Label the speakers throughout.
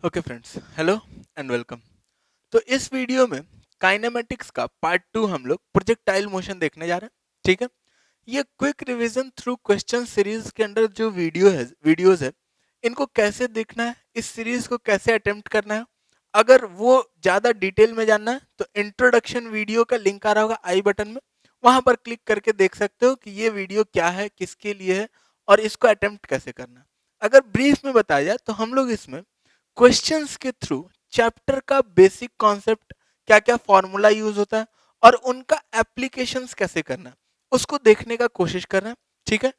Speaker 1: Okay friends, hello and welcome. तो इस video में काइनेमेटिक्स का पार्ट 2 हम लोग प्रोजेक्टाइल मोशन देखने जा रहे हैं। ठीक है, ये quick revision through question series के अंडर जो वीडियोस है, इनको कैसे देखना है, इस सीरीज को कैसे अटेम्प्ट करना है। अगर वो ज़्यादा डिटेल में जानना है तो इंट्रोडक्शन वीडियो का लिंक आ रहा होगा आई बटन में, वहां पर क्लिक करके देख सकते हो कि ये वीडियो क्या है, किसके लिए है और इसको अटेम्प्ट कैसे करना है। अगर ब्रीफ में बताया जाए तो हम लोग इसमें क्वेश्चंस के थ्रू चैप्टर का बेसिक कॉन्सेप्ट, क्या क्या फॉर्मूला यूज होता है और उनका एप्लीकेशंस कैसे करना है, उसको देखने का कोशिश कर रहे हैं। ठीक है,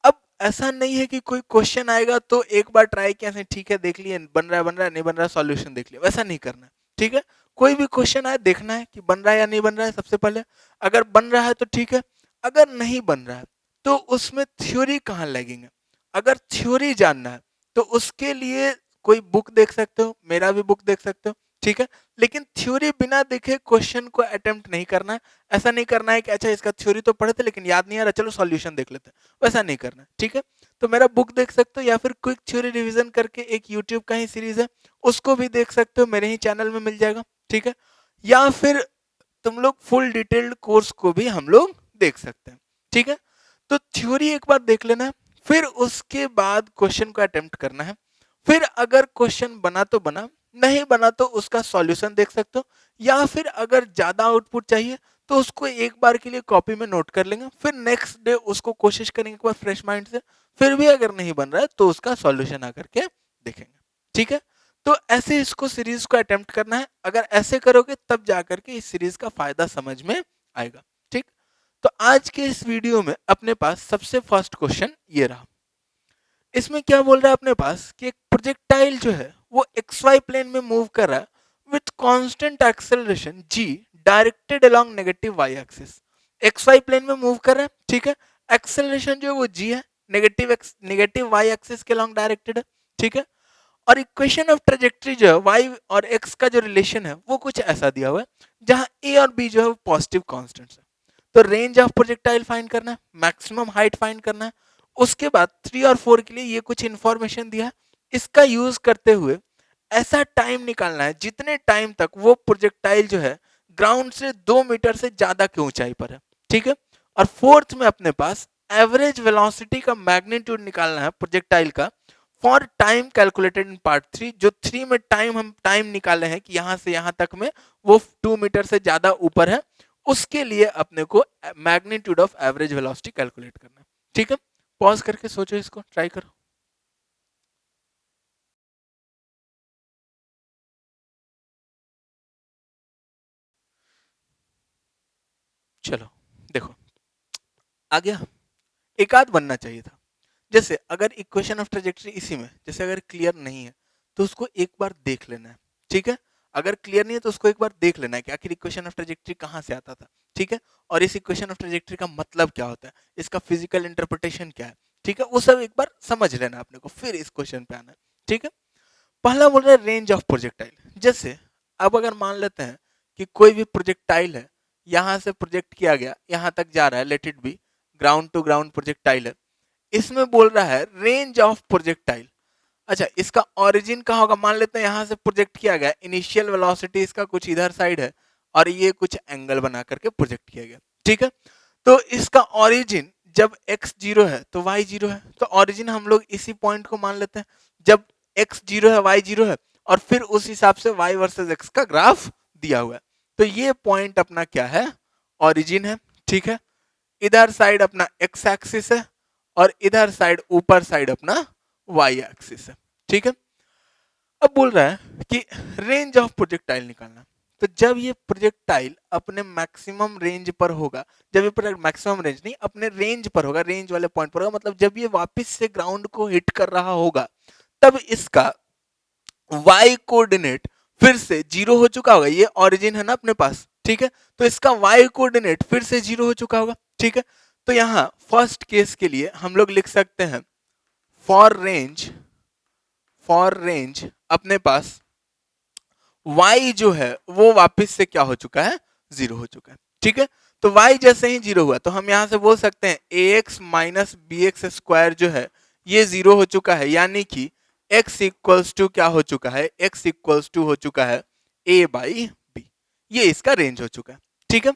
Speaker 1: अब ऐसा नहीं है कि कोई क्वेश्चन आएगा तो एक बार ट्राई किया से ठीक है देख लिए, बन रहा है नहीं बन रहा है, सॉल्यूशन देख लिया, वैसा नहीं करना है। ठीक है, कोई भी क्वेश्चन आए देखना है कि बन रहा है या नहीं बन रहा है सबसे पहले। अगर बन रहा है तो ठीक है, अगर नहीं बन रहा है तो उसमें थ्योरी कहाँ लगेंगे। अगर थ्योरी जानना है तो उसके लिए कोई बुक देख सकते हो, मेरा भी बुक देख सकते हो। ठीक है, लेकिन थ्योरी बिना देखे क्वेश्चन को अटेम्प्ट नहीं करना है। ऐसा नहीं करना है कि अच्छा इसका थ्योरी तो पढ़े थे लेकिन याद नहीं आ रहा, चलो सॉल्यूशन देख लेते हैं, वैसा नहीं करना है। ठीक है, तो मेरा बुक देख सकते हो या फिर क्विक थ्योरी रिवीजन करके एक यूट्यूब का ही सीरीज है, उसको भी देख सकते हो, मेरे ही चैनल में मिल जाएगा। ठीक है, या फिर तुम लोग फुल डिटेल्ड कोर्स को भी हम लोग देख सकते हैं। ठीक है, तो थ्योरी एक बार देख लेना है, फिर उसके बाद क्वेश्चन को अटेम्प्ट करना है। फिर अगर क्वेश्चन बना तो बना, नहीं बना तो उसका सॉल्यूशन देख सकते हो, या फिर अगर ज्यादा आउटपुट चाहिए तो उसको एक बार के लिए कॉपी में नोट कर लेंगे, फिर नेक्स्ट डे उसको कोशिश करेंगे एक बार फ्रेश माइंड से। फिर भी अगर नहीं बन रहा है तो उसका सॉल्यूशन आकर के देखेंगे। ठीक है, तो ऐसे इसको सीरीज को अटेम्प्ट करना है। अगर ऐसे करोगे तब जाकर के इस सीरीज का फायदा समझ में आएगा। ठीक, तो आज के इस वीडियो में अपने पास सबसे फर्स्ट क्वेश्चन ये रहा। इसमें क्या बोल रहा है अपने पास कि एक प्रोजेक्टाइल जो है वो एक्स वाई प्लेन में मूव कर रहा है with constant acceleration g directed along negative y axis. X y plane में मूव कर रहा है। ठीक है, एक्सेलरेशन जो है वो जी है, नेगेटिव वाई एक्सिस के अलोंग डायरेक्टेड है। ठीक है, और इक्वेशन ऑफ ट्रेजेक्ट्री जो है वाई और एक्स का जो रिलेशन है वो कुछ ऐसा दिया हुआ है जहां ए और बी जो है वो पॉजिटिव कांस्टेंट्स है। तो रेंज ऑफ प्रोजेक्टाइल फाइंड करना है, मैक्सिमम हाइट फाइंड करना है। उसके बाद 3 और 4 के लिए ये कुछ इंफॉर्मेशन दिया है, इसका यूज करते हुए ऐसा टाइम निकालना है जितने टाइम तक वो प्रोजेक्टाइल जो है ग्राउंड से 2 मीटर से ज्यादा की ऊंचाई पर है। ठीक है, और फोर्थ में अपने पास एवरेज वेलोसिटी का मैग्नीट्यूड निकालना है प्रोजेक्टाइल का for time calculated in part 3। जो 3 में हम टाइम निकाले हैं कि यहां से यहां तक में वो 2 मीटर से ज्यादा ऊपर है, उसके लिए अपने को magnitude of average velocity calculate करना है। ठीक है, पॉज करके सोचो, इसको ट्राई करो। चलो देखो, आ गया, एक आध बनना चाहिए था। जैसे अगर इक्वेशन ऑफ ट्रेजेक्टरी इसी में जैसे अगर क्लियर नहीं है तो उसको एक बार देख लेना है। ठीक है, अगर क्लियर नहीं है तो उसको एक बार देख लेना है कि आखिर इक्वेशन ऑफ ट्रेजेक्टरी कहाँ से आता था। ठीक है, और इस इक्वेशन ऑफ ट्रेजेक्टरी का मतलब क्या होता है, इसका फिजिकल इंटरप्रिटेशन क्या है। ठीक है, वो सब एक बार समझ लेना अपने को, फिर इस क्वेश्चन पे आना है। ठीक है, पहला बोल रहा है रेंज ऑफ प्रोजेक्टाइल। जैसे अब अगर मान लेते हैं कि कोई भी प्रोजेक्टाइल है, यहां से प्रोजेक्ट किया गया, यहां तक जा रहा है, let it be ground to ground projectile है। इसमें बोल रहा है रेंज ऑफ प्रोजेक्टाइल। अच्छा, इसका ओरिजिन कहाँ होगा, मान लेते हैं यहां से प्रोजेक्ट किया गया, इनिशियल वेलोसिटी इसका कुछ इधर साइड है और ये कुछ एंगल बना करके प्रोजेक्ट किया गया। ठीक है, तो इसका ओरिजिन जब x जीरो है तो y जीरो है, तो ओरिजिन हम लोग इसी पॉइंट को मान लेते हैं जब x जीरो है y जीरो है, और फिर उस हिसाब से y वर्सेस x का ग्राफ दिया हुआ है। तो ये पॉइंट अपना क्या है, ओरिजिन है। ठीक है, इधर साइड अपना x एक्सिस है और इधर साइड ऊपर साइड अपना y एक्सिस है। ठीक है, अब बोल रहा है कि रेंज ऑफ प्रोजेक्टाइल निकालना। तो जब ये प्रोजेक्टाइल अपने मैक्सिमम रेंज पर होगा, जब ये प्रोजेक्ट मैक्सिमम रेंज नहीं अपने रेंज पर होगा, रेंज वाले पॉइंट पर होगा, मतलब जब ये वापस से ग्राउंड को हिट कर रहा होगा, तब इसका y कोऑर्डिनेट फिर से जीरो हो चुका होगा। ये ओरिजिन है ना अपने पास। ठीक है, तो इसका y कोऑर्डिनेट फिर से जीरो हो चुका होगा। ठीक है, तो यहां फर्स्ट केस के लिए हम लोग लिख सकते हैं फॉर रेंज अपने पास y जो है वो वापस से क्या हो चुका है, जीरो हो चुका है। ठीक है, तो y जैसे ही जीरो हुआ तो हम यहां से बोल सकते हैं ax minus b x square जो है ये जीरो हो चुका है, यानी कि x इक्वल्स टू क्या हो चुका है, x इक्वल्स टू हो चुका है a बाई बी, ये इसका रेंज हो चुका है। ठीक है,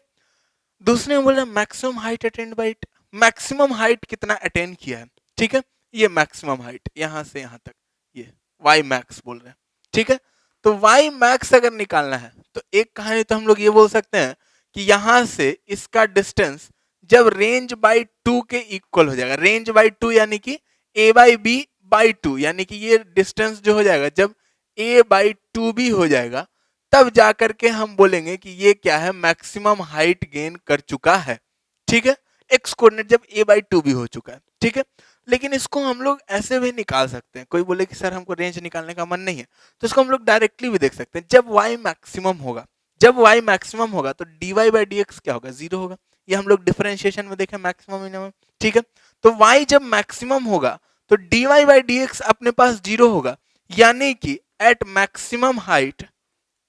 Speaker 1: दूसरे में बोल रहे maximum height attend by, maximum height कितना अटेंड किया है। ठीक है, ये मैक्सिमम हाइट यहां से यहां तक, ये y मैक्स बोल रहे हैं। ठीक है, तो y मैक्स अगर निकालना है तो एक कहानी तो हम लोग ये बोल सकते हैं कि यहां से इसका डिस्टेंस जब रेंज बाई 2 के इक्वल हो जाएगा, रेंज बाई 2 यानी कि a बाई बी बाई 2, यानी कि ये डिस्टेंस जो हो जाएगा जब a बाई 2 भी हो जाएगा, तब जाकर के हम बोलेंगे कि ये क्या है, मैक्सिमम हाइट गेन कर चुका है। ठीक है, एक्स कोऑर्डिनेट जब a बाई 2 भी हो चुका है। ठीक है, लेकिन इसको हम लोग ऐसे भी निकाल सकते हैं, कोई बोले कि सर हमको रेंज निकालने का मन नहीं है, तो इसको हम लोग डायरेक्टली भी देख सकते हैं। जब y मैक्सिमम होगा, जब y मैक्सिमम होगा तो dy बाई डी क्या होगा, जीरो होगा। ये हम लोग डिफरेंशिएशन में देखें, मैक्सिमम मिनिमम। ठीक है, तो y जब मैक्सिमम होगा तो dy बाई डी अपने पास जीरो होगा, यानी कि at maximum height,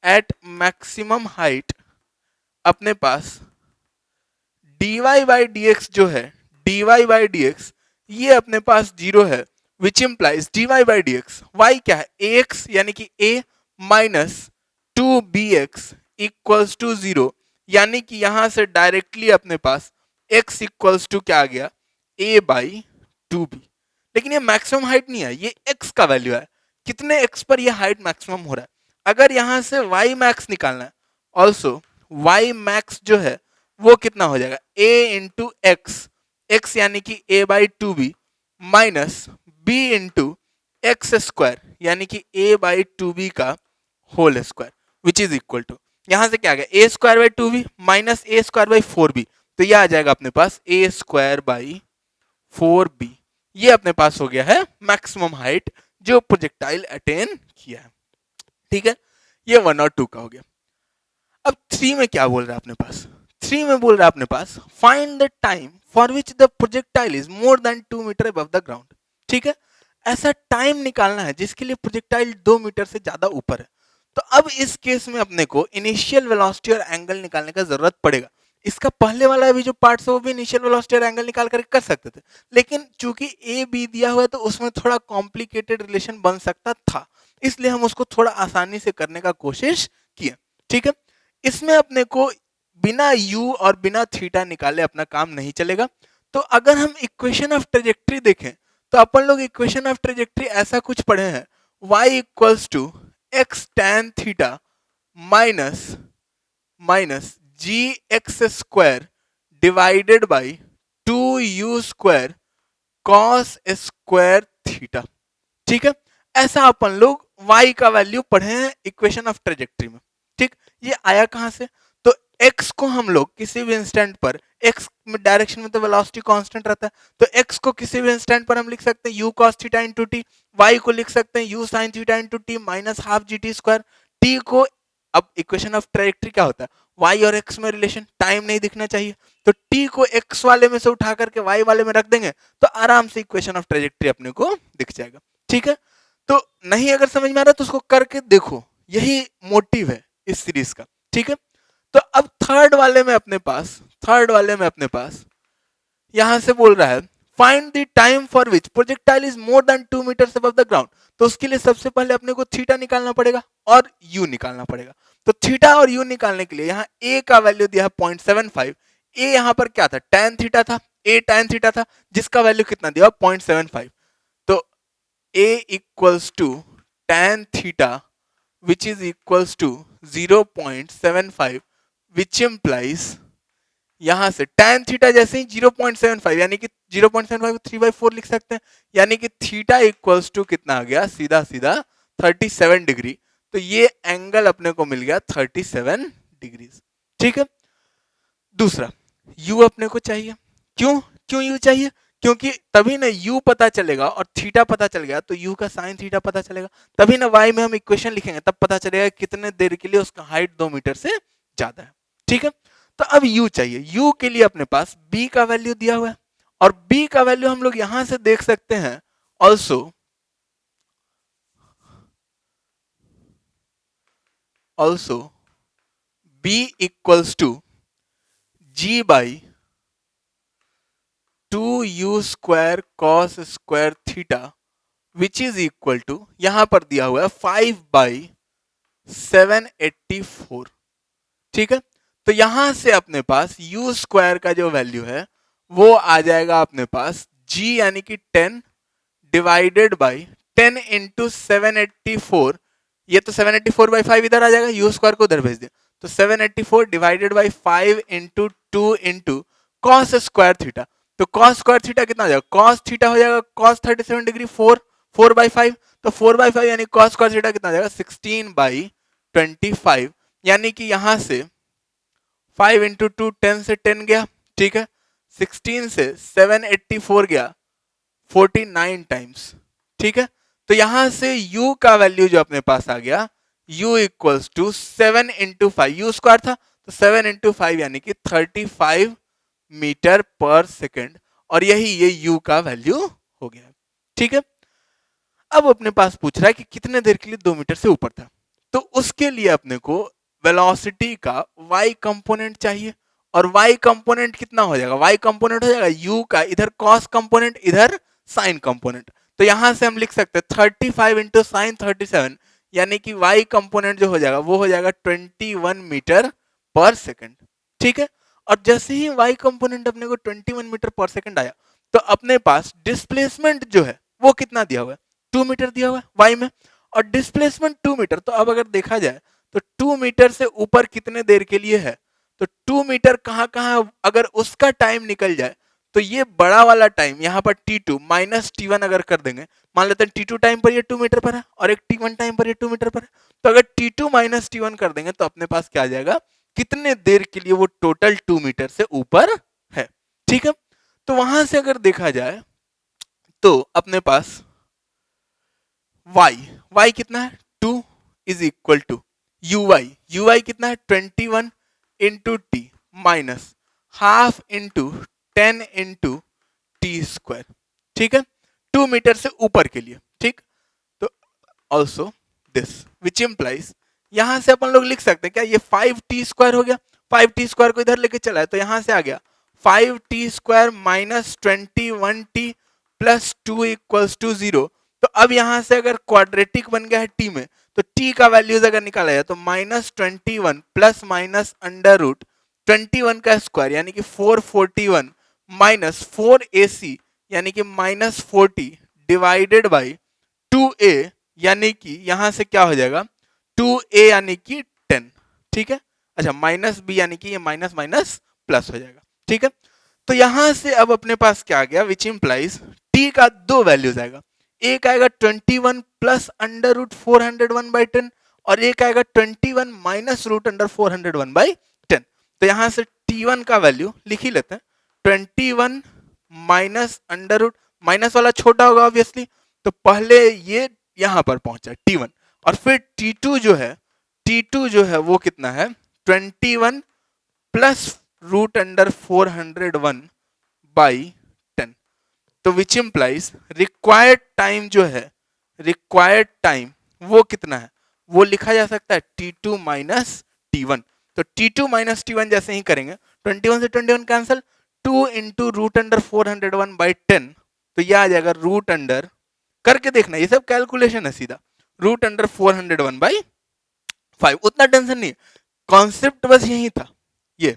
Speaker 1: at maximum height अपने पास dy बाई डी जो है, dy बाई डी ये अपने पास जीरो है, which implies dy by d y क्या है, ax यानी कि a minus 2bx equals to zero, यानी कि यहां से डायरेक्टली अपने पास x इक्वल्स टू क्या आ गया, a बाई 2b। लेकिन ये मैक्सिमम हाइट नहीं है, ये x का वैल्यू है, कितने x पर ये हाइट मैक्सिमम हो रहा है। अगर यहां से y मैक्स निकालना है, ऑल्सो y मैक्स जो है वो कितना हो जाएगा, a इंटू एक्स, एक्स यानी कि a by 2b minus b into x square यानी कि a बाई 2b का whole square, which is equal to, यहां से क्या आ गया, a square by 2b minus a square by 4b, तो यह आ जाएगा अपने पास a स्क्वायर बाई 4b। ये अपने पास हो गया है मैक्सिमम हाइट जो प्रोजेक्टाइल अटेन किया है। ठीक है, ये 1 और 2 का हो गया। अब 3 में क्या बोल रहा है अपने पास, 3 में बोल रहा है अपने पास find the time for which the projectile is more than 2 metre above the ground. ठीक है, ऐसा टाइम निकालना है जिसके लिए प्रोजेक्टाइल 2 मीटर से ज्यादा ऊपर है। तो अब इस केस में अपने को इनिशियल वेलोसिटी और एंगल निकालने का जरूरत पड़ेगा। इसका पहले वाला भी जो पार्ट है वो भी इनिशियल वेलोसिटी और एंगल निकाल कर कर सकते थे, लेकिन चूंकि ए बी दिया हुआ है तो उसमें थोड़ा कॉम्प्लिकेटेड रिलेशन बन सकता था, इसलिए हम उसको थोड़ा आसानी से करने का कोशिश किए। ठीक है, इसमें अपने को बिना u और बिना थीटा निकाले अपना काम नहीं चलेगा। तो अगर हम इक्वेशन ऑफ ट्रेजेक्ट्री देखें तो अपन लोग इक्वेशन ऑफ ट्रेजेक्ट्री ऐसा कुछ पढ़े हैं, y equals to x tan theta minus minus g x square divided by 2u square cos square theta. ठीक है, ऐसा अपन लोग y का वैल्यू पढ़े हैं इक्वेशन ऑफ ट्रेजेक्ट्री में। ठीक, ये आया कहां से, तो x को हम लोग किसी भी इंस्टेंट पर, x में डायरेक्शन में तो वेलोसिटी कांस्टेंट रहता है, तो x को किसी भी इंस्टेंट पर हम लिख सकते हैं u cos theta into T, y को लिख सकते हैं u sin theta into T minus half g t square, t को, अब इक्वेशन ऑफ ट्रेजेक्ट्री क्या होता है, y और x में रिलेशन, टाइम नहीं दिखना चाहिए, तो t को x वाले में से उठा करके y वाले में रख देंगे तो आराम से इक्वेशन ऑफ ट्रेजेक्ट्री अपने को दिख जाएगा। ठीक है, तो नहीं अगर समझ में आ रहा तो उसको करके देखो, यही मोटिव है इस सीरीज का। ठीक है, तो अब थर्ड वाले में अपने पास, थर्ड वाले में अपने पास यहां से बोल रहा है find the time for which projectile is more than 2 meters above the ground. तो उसके लिए सबसे पहले अपने को थीटा निकालना पड़ेगा और यू निकालना पड़ेगा। तो थीटा और यू निकालने के लिए यहाँ ए का वैल्यू दिया है 0.75, ए यहाँ पर क्या था, tan थीटा था, ए tan थीटा था, जिसका वैल्यू कितना दिया 0.75, तो a equals to tan theta which is equals to 0.75, which implies यहां से tan थीटा जैसे ही 0.75 यानी कि 0.75 3/4 लिख सकते हैं, यानी कि थीटा इक्वल्स टू कितना आ गया, सीधा सीधा 37 डिग्री। तो ये एंगल अपने को मिल गया 37 डिग्री। ठीक है, दूसरा u अपने को चाहिए, क्यों क्यों u चाहिए, क्योंकि तभी ना u पता चलेगा और थीटा पता चल गया तो u का साइन थीटा पता चलेगा, तभी ना y में हम इक्वेशन लिखेंगे तब पता चलेगा कितने देर के लिए उसका हाइट 2 मीटर से ज्यादा है। ठीक है, तो अब u चाहिए, u के लिए अपने पास b का वैल्यू दिया हुआ है और b का वैल्यू हम लोग यहां से देख सकते हैं also, also b equals to g by 2u square cos square theta which is equal to, यहां पर दिया हुआ है 5/784। ठीक है, तो यहां से अपने पास u स्क्वायर का जो वैल्यू है वो आ जाएगा अपने पास g यानी कि 10 डिवाइडेड बाई 10 इंटू 784। ये तो 784/5 इधर आ जाएगा, u स्क्वायर को उधर भेज दिया, तो 784 divided by 5 into 2 into cos square theta. तो कॉस स्क्वायर थीटा कितना हो जाएगा, कॉस थीटा हो जाएगा कॉस 37 डिग्री 4/5, तो 4/5 यानी कॉस स्क्वायर थीटा कितना हो जाएगा 16/25, यानी कि यहां से 5 इंटू 2 10 से 10 गया, ठीक है, 16 से 784 गया 49 टाइम्स। ठीक है, तो यहां से u का वैल्यू जो अपने पास आ गया u equals to 7 into 5, u square था तो 7 इंटू 5 यानी कि 35 मीटर पर सेकेंड, और यही ये u का वैल्यू हो गया। ठीक है, अब अपने पास पूछ रहा है कि कितने देर के लिए 2 मीटर से ऊपर था, तो उसके लिए अपने को वेलोसिटी का y कंपोनेंट चाहिए, और y कंपोनेंट कितना हो जाएगा, y कंपोनेंट हो जाएगा u का इधर cos कंपोनेंट इधर sin कंपोनेंट, तो यहां से हम लिख सकते हैं 35 इंटू साइन 37, यानी कि y कंपोनेंट जो हो जाएगा वो हो जाएगा 21 मीटर पर सेकेंड। ठीक है, और जैसे ही y कंपोनेंट अपने को 21 मीटर पर सेकेंड आया, तो अपने पास डिस्प्लेसमेंट जो है वो कितना दिया हुआ है, 2 मीटर दिया हुआ है y में, और डिस्प्लेसमेंट 2 मीटर, तो अब अगर देखा जाए तो 2 मीटर से ऊपर कितने देर के लिए है, तो 2 मीटर कहां कहां अगर उसका टाइम निकल जाए, तो ये बड़ा वाला टाइम यहाँ पर t2 माइनस t1 अगर कर देंगे, मान लेते हैं t2 टाइम पर ये 2 मीटर पर है और एक t1 टाइम पर ये 2 मीटर पर है, तो अगर t2 माइनस t1 कर देंगे तो अपने पास क्या आ जाएगा, कितने देर के लिए वो टोटल 2 मीटर से ऊपर है। ठीक है, तो वहां से अगर देखा जाए तो अपने पास y कितना है 2 इज इक्वल टू uy कितना है 21 into T minus half into 10 into t square. ठीक है, 2 मीटर से ऊपर के लिए। ठीक, तो ऑल्सो दिस विच इम्प्लाइज, यहां से अपन लोग लिख सकते हैं क्या, ये 5t स्क्वायर हो गया, 5t स्क्वायर को इधर लेके चला है तो यहां से आ गया 5t square minus 21t plus 2 equals to 0। तो अब यहां से अगर क्वाड्रेटिक बन गया है t में, तो t का वैल्यूज अगर निकाला जाए तो -21 प्लस माइनस अंडर रूट 21 का स्क्वायर यानी कि 441 माइनस 4ac यानी कि -40 डिवाइडेड बाई 2a यानी कि यहां से क्या हो जाएगा 2a यानी कि 10। ठीक है, अच्छा माइनस b यानी कि ये माइनस माइनस प्लस हो जाएगा। ठीक है, तो यहां से अब अपने पास क्या आ गया, विच इंप्लाइज t का दो वैल्यूज आएगा, एक आएगा 21 प्लस अंडर रूट 401/10 और एक आएगा 21 माइनस रूट अंडर 401/10। तो यहां से t1 का वैल्यू लिख ही लेते हैं, 21 माइनस अंडर रूट, माइनस वाला छोटा होगा ऑब्वियसली, तो पहले ये यहां पर पहुंचा t1, और फिर t2 जो है वो कितना है 21 प्लस रूट अंडर 401/10। तो विच इम्प्लाइज रिक्वायर्ड टाइम जो है, रिक्वायर्ड टाइम वो कितना है, वो लिखा जा सकता है t2 माइनस t1। तो t2 माइनस t1 जैसे ही करेंगे 21 से 21 कैंसिल, 2 इंटू रूट अंडर 401/10, तो यह आ जाएगा रूट अंडर, करके देखना ये सब कैलकुलेशन है सीधा, रूट अंडर 401/5। उतना टेंशन नहीं है, कॉन्सेप्ट बस यही था, ये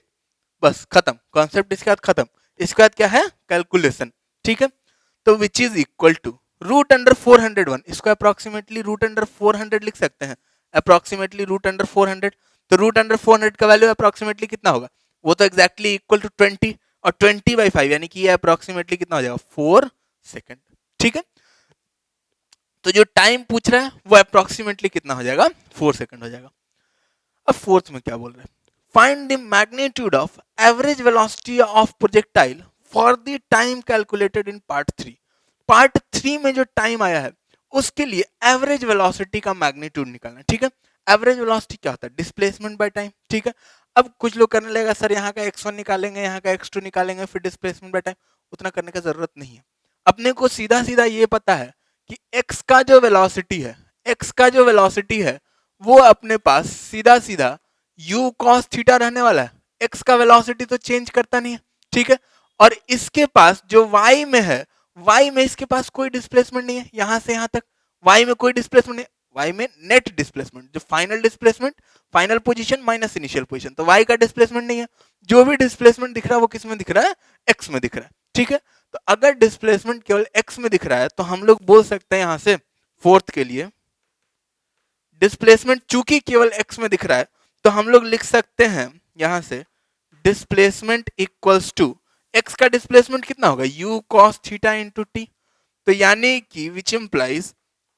Speaker 1: बस खत्म, कॉन्सेप्ट इसके बाद खत्म, इसके बाद क्या है कैलकुलेशन। ठीक है, तो which is equal to root under 401, इसको अप्रोक्सीमेटली रूट अंडर 400 लिख सकते हैं, अप्रोक्सीमेटली रूट अंडर 400, तो रूट अंडर 400 का वैल्यू अप्रोक्सीमेटली कितना होगा, वो तो एक्जैक्टली इक्वल टू 20, और 20/5 यानी कि ये अप्रोक्सीमेटली कितना हो जाएगा 4 सेकेंड। ठीक है, तो जो टाइम पूछ रहा है वो अप्रोक्सीमेटली कितना हो जाएगा 4 सेकेंड हो जाएगा। अब फोर्थ में क्या बोल रहे हैं, find the magnitude of average velocity of projectile for the time calculated in part 3। Part 3 में जो टाइम आया है उसके लिए एवरेज वेलोसिटी का मैग्नीट्यूड निकालना है। ठीक है, एवरेज वेलोसिटी क्या होता है, डिस्प्लेसमेंट बाय टाइम। ठीक है, अब कुछ लोग करने लगेगा सर यहाँ का x1 निकालेंगे, यहाँ का x2 निकालेंगे, फिर डिस्प्लेसमेंट बाय टाइम, उतना करने का जरूरत नहीं है। अपने को सीधा सीधा ये पता है कि x का जो वेलोसिटी है, x का जो वेलोसिटी है वो अपने पास सीधा सीधा u cos थीटा रहने वाला है, x का वेलोसिटी तो चेंज करता नहीं है। ठीक है, और इसके पास जो y में है y में इसके पास कोई डिस्प्लेसमेंट नहीं है, यहां से यहां तक y में कोई डिस्प्लेसमेंट नहीं, y में नेट डिस्प्लेसमेंट, जो final displacement, final position minus initial position, तो y का डिस्प्लेसमेंट नहीं है। जो भी डिस्प्लेसमेंट दिख रहा है वो किस में दिख रहा है, x में दिख रहा है। ठीक है, तो अगर डिस्प्लेसमेंट केवल x में दिख रहा है तो हम लोग बोल सकते हैं यहां से फोर्थ के लिए डिस्प्लेसमेंट चूंकि केवल x में दिख रहा है तो हम लोग लिख सकते हैं यहां से डिस्प्लेसमेंट इक्वल्स टू x का डिस्प्लेसमेंट कितना होगा, u cos theta into t. तो यानी कि विच इंप्लाइज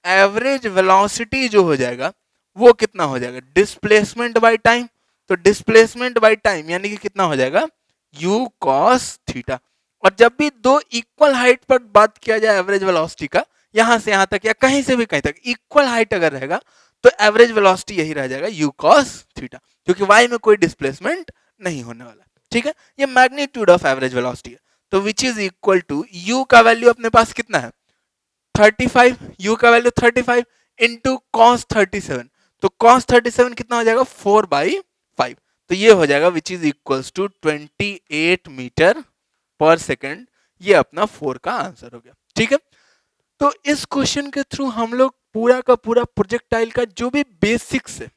Speaker 1: एवरेज वेलोसिटी जो हो जाएगा वो कितना हो जाएगा, डिस्प्लेसमेंट बाय टाइम। तो डिस्प्लेसमेंट बाय टाइम यानी कि कितना हो जाएगा, u cos थीटा। और जब भी दो इक्वल हाइट पर बात किया जाए एवरेज वेलोसिटी का, यहां से यहां तक या कहीं से भी कहीं तक इक्वल हाइट अगर रहेगा तो एवरेज वेलोसिटी यही रह जाएगा u cos थीटा, क्योंकि y में कोई डिस्प्लेसमेंट नहीं होने वाला। ठीक है, ये मैग्नीट्यूड ऑफ एवरेज वेलोसिटी है। तो which is equal to u का वैल्यू अपने पास कितना है 35, u का वैल्यू 35 इंटू कॉस 37, तो कॉस 37 कितना हो जाएगा 4/5, तो ये हो जाएगा which is equals to 28 meter पर सेकेंड। ये अपना 4 का आंसर हो गया। ठीक है, तो इस क्वेश्चन के थ्रू हम लोग पूरा का पूरा प्रोजेक्टाइल का जो भी बेसिक्स है,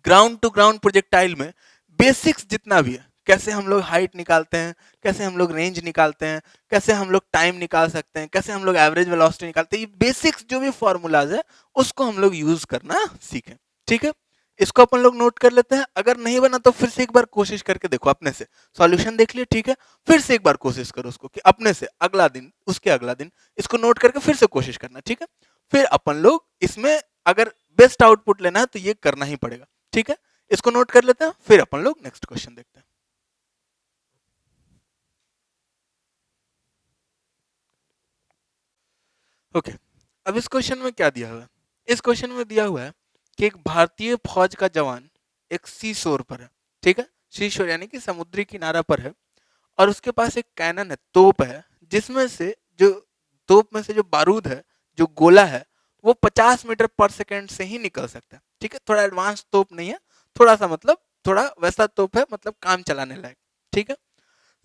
Speaker 1: ग्राउंड टू ग्राउंड प्रोजेक्टाइल में बेसिक्स जितना भी है, कैसे हम लोग हाइट निकालते हैं, कैसे हम लोग रेंज निकालते हैं, कैसे हम लोग टाइम निकाल सकते हैं, कैसे हम लोग एवरेज वेलोसिटी निकालते हैं, ये बेसिक्स जो भी फॉर्मूलाज है उसको हम लोग यूज करना सीखें। ठीक है, इसको अपन लोग नोट कर लेते हैं। अगर नहीं बना तो फिर से एक बार कोशिश करके देखो, अपने से सॉल्यूशन देख लिए। ठीक है, फिर से एक बार कोशिश करो उसको कि अपने से अगला दिन, उसके अगला दिन इसको नोट करके फिर से कोशिश करना। ठीक है, फिर अपन लोग इसमें अगर बेस्ट आउटपुट लेना है तो ये करना ही पड़ेगा। ठीक है, इसको नोट कर लेते हैं, फिर अपन लोग नेक्स्ट क्वेश्चन देखते हैं। ओके, अब इस क्वेश्चन में क्या दिया हुआ है, इस क्वेश्चन में दिया हुआ है कि एक भारतीय फौज का जवान एक सी शोर पर है। ठीक है, सी शोर यानी कि समुद्री किनारा पर है, और उसके पास एक कैनन है, तोप है, जिसमें से जो तोप में से जो बारूद है, जो गोला है, वो 50 मीटर पर सेकेंड से ही निकल सकता है। ठीक है, थोड़ा एडवांस तोप नहीं है, थोड़ा सा मतलब थोड़ा वैसा तोप है, मतलब काम चलाने लायक। ठीक है,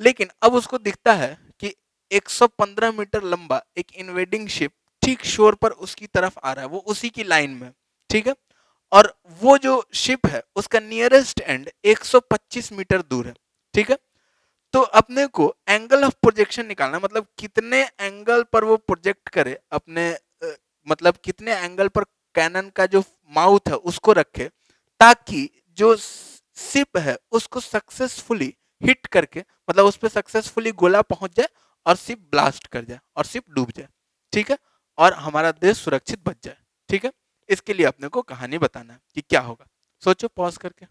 Speaker 1: लेकिन अब उसको दिखता है कि 115 मीटर लंबा एक इन्वेडिंग शिप ठीक शोर पर उसकी तरफ आ रहा है, वो उसी की लाइन में। ठीक है, और वो जो शिप है उसका नियरेस्ट एंड 125 मीटर दूर है। ठीक है, तो अपने को एंगल ऑफ प्रोजेक्शन निकालना, मतलब कितने एंगल पर वो प्रोजेक्ट करे अपने मतलब कितने एंगल पर कैनन का जो माउथ है उसको रखे, ताकि जो शिप है उसको सक्सेसफुली हिट करके, मतलब उस पर सक्सेसफुली गोला पहुंच जाए और शिप ब्लास्ट कर जाए और शिप डूब जाए। ठीक है, और हमारा देश सुरक्षित बच जाए। ठीक है, इसके लिए अपने को कहानी बताना है कि क्या होगा। सोचो पॉज करके।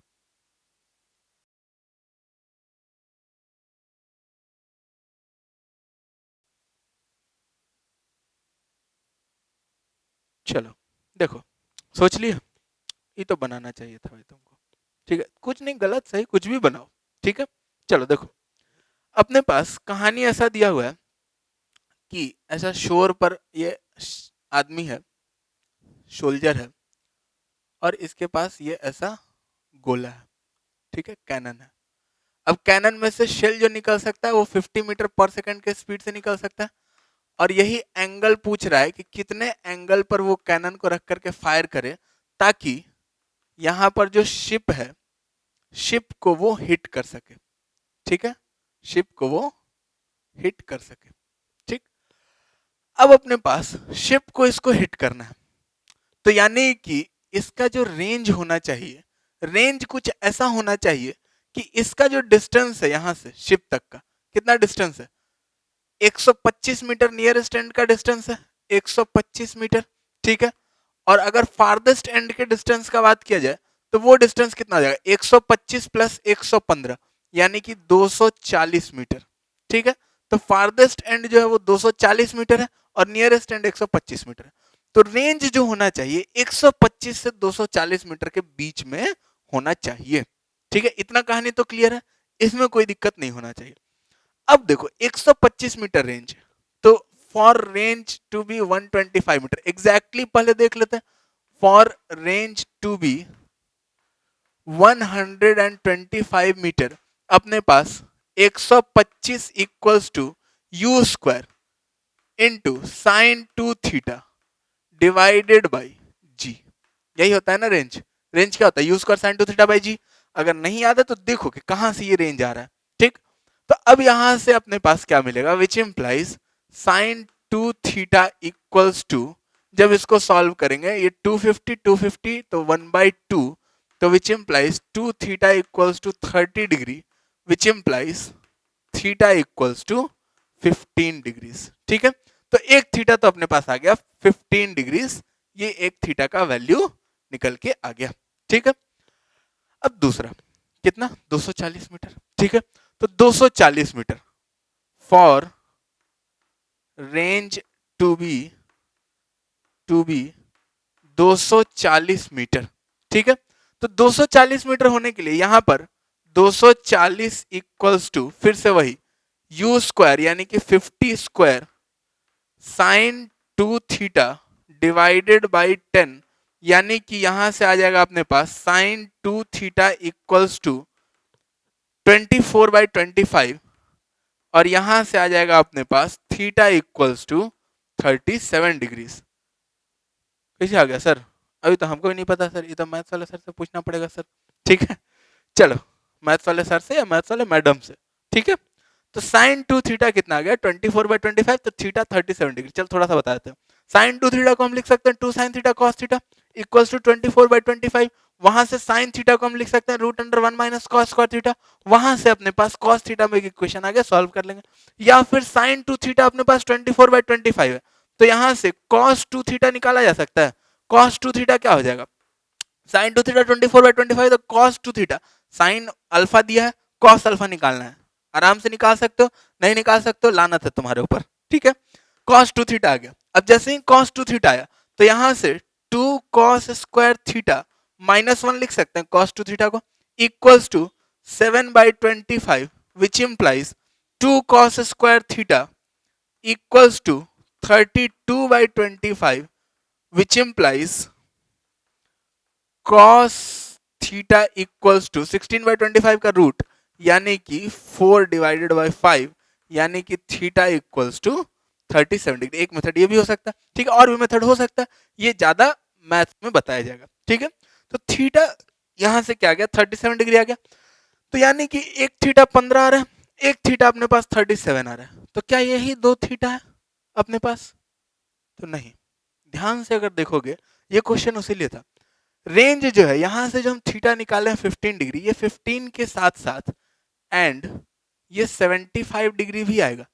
Speaker 1: चलो देखो, सोच लिया, ये तो बनाना चाहिए था भाई तुमको। ठीक है, कुछ नहीं, गलत सही कुछ भी बनाओ। ठीक है, चलो देखो, अपने पास कहानी ऐसा दिया हुआ है कि ऐसा शोर पर ये आदमी है, सोल्जर है, और इसके पास ये ऐसा गोला है। ठीक है, कैनन है। अब कैनन में से शेल जो निकल सकता है वो 50 मीटर पर सेकंड के स्पीड से निकल सकता है, और यही एंगल पूछ रहा है कि कितने एंगल पर वो कैनन को रख करके फायर करे, ताकि यहां पर जो शिप है, शिप को वो हिट कर सके। ठीक है, शिप को वो हिट कर सके। ठीक, अब अपने पास शिप को इसको हिट करना है, तो यानी कि इसका जो रेंज होना चाहिए, रेंज कुछ ऐसा होना चाहिए कि इसका जो डिस्टेंस है यहां से शिप तक का, कितना डिस्टेंस है 125 मीटर, नियरेस्ट एंड का डिस्टेंस है 125 मीटर। ठीक है, और अगर फार्देस्ट एंड के डिस्टेंस का बात किया जाए तो वो डिस्टेंस कितना हो जाएगा 125 प्लस 115 यानी कि 240 मीटर। ठीक है, तो फार्देस्ट एंड जो है वो 240 मीटर है और नियरेस्ट एंड 125 मीटर है। तो रेंज जो होना चाहिए 125 से 240 मीटर के बीच में होना चाहिए। ठीक है, इतना कहानी तो क्लियर है, इसमें कोई दिक्कत नहीं होना चाहिए। अब देखो 125 मीटर रेंज, तो for range to be 125 metre exactly पहले देख लेते हैं। For range to be 125 metres, अपने पास 125 equals to u square, into sine 2 theta divided by g. यही होता है ना रेंज। रेंज क्या होता है? यूज कर साइन 2 थीटा बाई जी। अगर नहीं याद है तो देखो कि कहां से ये रेंज आ रहा है। ठीक, तो अब यहां से अपने पास क्या मिलेगा? Which implies sine 2 theta equals to, जब इसको सॉल्व करेंगे ये 250 250 तो 1/2, तो which implies 2 theta equals to 30 degree, which implies theta equals to 15 degrees. ठीक है, तो एक थीटा तो अपने पास आ गया 15 डिग्रीज, ये एक थीटा का वैल्यू निकल के आ गया। ठीक है, अब दूसरा कितना? 240 मीटर। ठीक है, तो 240 meter for range to be 240 meter. ठीक है, तो 240 मीटर होने के लिए यहां पर 240 इक्वल्स टू फिर से वही u स्क्वायर यानी कि 50 square sine 2 theta divided by 10, यानी कि यहां से आ जाएगा अपने पास साइन 2 थीटा इक्वल्स टू 24/25, और यहां से आ जाएगा अपने पास थीटा इक्वल्स टू 37 डिग्रीज। कैसे आ गया सर? अभी तो हमको भी नहीं पता सर, ये तो मैथ्स वाले सर से पूछना पड़ेगा सर। ठीक है, चलो मैथ्स वाले सर से या मैथ्स वाले मैडम से। ठीक है, तो साइन 2 थीटा कितना आ गया? 24/25, तो थीटा 37 डिग्री। चल थोड़ा सा बता देते हैं। साइन 2 थीटा को हम लिख सकते हैं 2 sine theta cos theta equals to 24/25। वहां से साइन थीटा को हम लिख सकते हैं √1 माइनस कॉस स्क्वायर थीटा। वहां से अपने पास कॉस थीटा में एक इक्वेशन आ गया, सॉल्व कर लेंगे। या फिर साइन 2 थीटा अपने पास 24/25 है, तो यहां से कॉस 2 थीटा निकाला जा सकता है। कॉस 2 थीटा क्या हो जाएगा? साइन 2 थीटा 24/25, तो कॉस 2 थीटा, साइन अल्फा दिया है, कॉस अल्फा निकालना है। आराम से निकाल सकते हो, नहीं निकाल सकते हो लानत है तुम्हारे ऊपर। ठीक है, कॉस 2 थीटा आ गया। अब जैसे ही कॉस 2 थीटा आया तो यहां से 2 कॉस स्क्वायर थीटा -1 लिख सकते हैं कॉस 2 थीटा को, equals to 7/25, which implies 2 cos square theta equals to 32/25, which implies cos theta equals to 16/25 का रूट यानी कि 4/5, यानी कि थीटा इक्वल्स टू 37 डिग्री। एक मेथड ये भी हो सकता है। ठीक है, और भी मेथड हो सकता है, ये ज्यादा मैथ में बताया जाएगा। ठीक है, तो थीटा यहां से क्या आ गया? 37 डिग्री आ गया। तो यानी कि एक थीटा 15 आ रहा है, एक थीटा अपने पास 37 आ रहा है, तो क्या यही दो थीटा है अपने पास? तो नहीं। ध्यान से अगर देखोगे ये क्वेश्चन उसीलिए था। रेंज जो है यहां से जो हम थीटा निकाले हैं 15 डिग्री, ये 15 के साथ साथ एंड ये 75 डिग्री भी आएगा,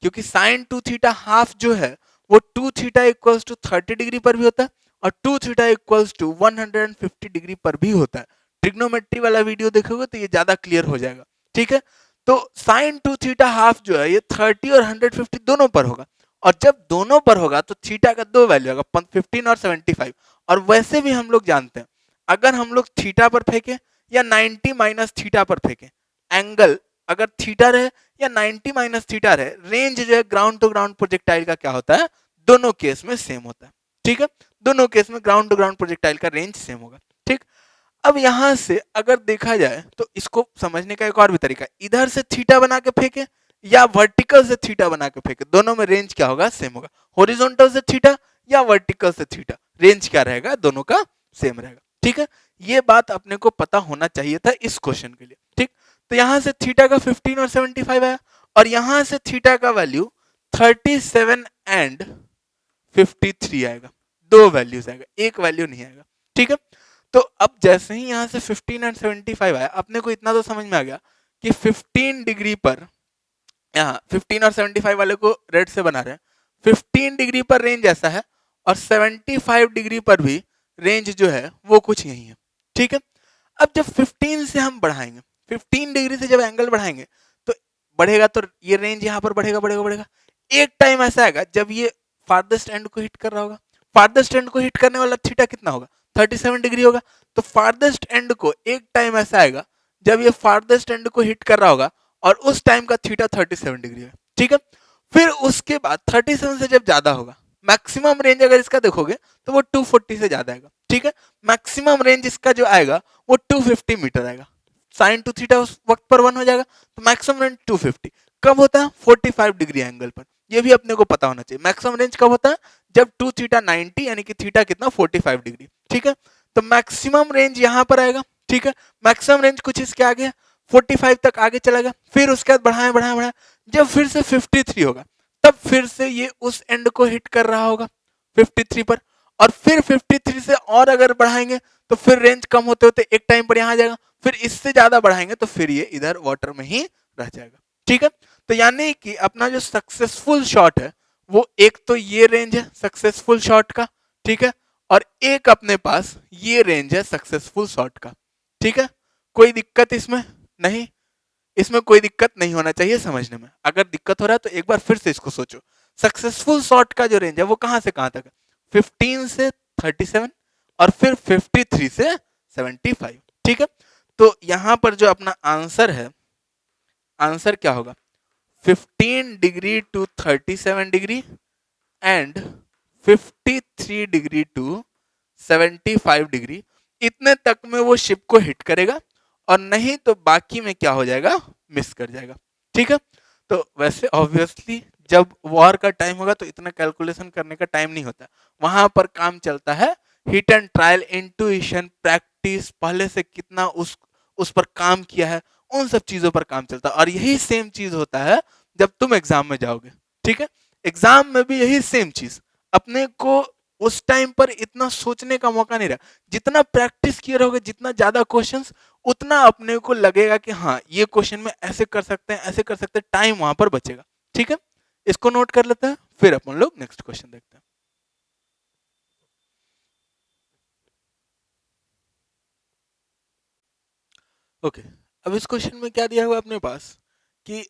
Speaker 1: क्योंकि साइन 2 थीटा हाफ जो है वो 2 थीटा इक्वल्स टू 30 डिग्री पर भी होता है, और 2 थीटा इक्वल्स टू 150 डिग्री पर भी होता है। ट्रिग्नोमेट्री वाला वीडियो देखोगे तो ये ज्यादा क्लियर हो जाएगा। ठीक है, तो साइन 2 थीटा हाफ जो है ये 30 और 150 दोनों पर होगा, और जब दोनों पर होगा तो थीटा का दो वैल्यू होगा, 15 और 75। और वैसे भी हम लोग जानते हैं अगर हम लोग थीटा पर फेंके या 90 माइनस थीटा पर फेंके, एंगल अगर थीटा रहे या 90 माइनस थीटा रहे, रेंज जो है ग्राउंड टू ग्राउंड प्रोजेक्टाइल का क्या होता है? दोनों केस में सेम होता है। ठीक है, दोनों केस में ग्राउंड टू ग्राउंड प्रोजेक्टाइल का रेंज सेम होगा। ठीक, अब यहां से अगर देखा जाए तो इसको समझने का एक और भी तरीका है, इधर से थीटा बना के फेंके या वर्टिकल से थीटा बना के फेंके, दोनों में रेंज क्या होगा? सेम होगा। हॉरिजॉन्टल से थीटा या वर्टिकल से थीटा, रेंज क्या रहेगा? दोनों का सेम रहेगा। ठीक है, ये बात अपने को पता होना चाहिए था इस क्वेश्चन के लिए। ठीक, तो यहां से थीटा का 15 और 75 आया, और यहां से थीटा का वैल्यू 37 एंड 53 आएगा। दो वैल्यूज आएगा, एक वैल्यू नहीं आएगा। ठीक है, तो अब जैसे ही यहां से 15 एंड 75 आया, अपने को इतना तो समझ में आ गया कि 15 डिग्री पर, यहाँ 15 और 75 वाले को रेड से बना रहे हैं, 15 डिग्री पर रेंज ऐसा है, और 75 डिग्री पर भी रेंज जो है वो कुछ यही है। ठीक है, अब जब 15 से हम बढ़ाएंगे, 15 डिग्री से जब एंगल बढ़ाएंगे तो बढ़ेगा, तो ये रेंज यहाँ पर बढ़ेगा बढ़ेगा बढ़ेगा। एक टाइम ऐसा आएगा जब ये फार्देस्ट एंड को हिट कर रहा होगा। फार्देस्ट एंड को हिट करने वाला थीटा कितना होगा? 37 डिग्री होगा। तो फार्देस्ट एंड को एक टाइम ऐसा आएगा जब ये फार्देस्ट एंड को हिट कर रहा होगा, और उस टाइम का थीटा 37 डिग्री है। ठीक है, फिर उसके बाद 37 से जब ज्यादा होगा, मैक्सिमम रेंज अगर इसका देखोगे तो वो 240 से ज्यादा आएगा। ठीक है, मैक्सिमम रेंज इसका जो आएगा वो 250 मीटर आएगा। साइन 2 थीटा उस वक्त पर 1 हो जाएगा, तो मैक्सिमम रेंज 250 कब होता है? 45 डिग्री एंगल पर। ये भी अपने को पता होना चाहिए। मैक्सिमम रेंज कब होता है? जब 2 थीटा 90 यानी कि थीटा कितना 45 डिग्री, ठीक है। तो मैक्सिमम रेंज यहाँ पर आएगा, ठीक है। मैक्सिमम रेंज कुछ इसके आगे 45 तक आगे चला गया, फिर उसके बाद बढ़ाएं बढ़ाएं बढ़ाएं, जब फिर से 53 होगा तब फिर से ये उस एंड को हिट कर रहा होगा 53 पर, और फिर 53 से और अगर बढ़ाएंगे तो फिर रेंज कम होते होते एक टाइम पर यहाँ आ जाएगा, फिर इससे ज्यादा बढ़ाएंगे तो फिर ये इधर वाटर में ही रह जाएगा, ठीक है। तो यानी कि अपना जो सक्सेसफुल शॉट है वो एक तो ये रेंज है सक्सेसफुल शॉट का, ठीक है, और एक अपने पास ये रेंज है सक्सेसफुल शॉट का, ठीक है। कोई दिक्कत इसमें नहीं, इसमें कोई दिक्कत नहीं होना चाहिए समझने में। अगर दिक्कत हो रहा है तो एक बार फिर से इसको सोचो। सक्सेसफुल शॉट का जो रेंज है वो कहां से कहां तक है? 15 से 37 और फिर 53 से 75, ठीक है। तो यहां पर जो अपना आंसर है, आंसर क्या होगा? 15 degree to 37 degree and 53 degree to 75 degree, इतने तक में वो शिप को हिट करेगा, और नहीं तो बाकी में क्या हो जाएगा? मिस कर जाएगा, ठीक है। तो वैसे ऑब्वियसली जब वॉर का टाइम होगा तो इतना कैलकुलेशन करने का टाइम नहीं होता, वहां पर काम चलता है hit and trial, intuition, practice, पहले से कितना उस पर काम किया है, उन सब चीजों पर काम चलता है। और यही सेम चीज होता है जब तुम एग्जाम में जाओगे, ठीक है। एग्जाम में भी यही सेम चीज, अपने को उस टाइम पर इतना सोचने का मौका नहीं रहा, जितना प्रैक्टिस किए रहोगे, जितना ज्यादा क्वेश्चंस, उतना अपने को लगेगा कि हाँ ये क्वेश्चन में ऐसे कर सकते हैं, ऐसे कर सकते हैं, टाइम वहां पर बचेगा, ठीक है। इसको नोट कर लेते हैं, फिर अपन लोग नेक्स्ट क्वेश्चन देखते हैं। ओके, अब इस क्वेश्चन में क्या दिया हुआ अपने पास कि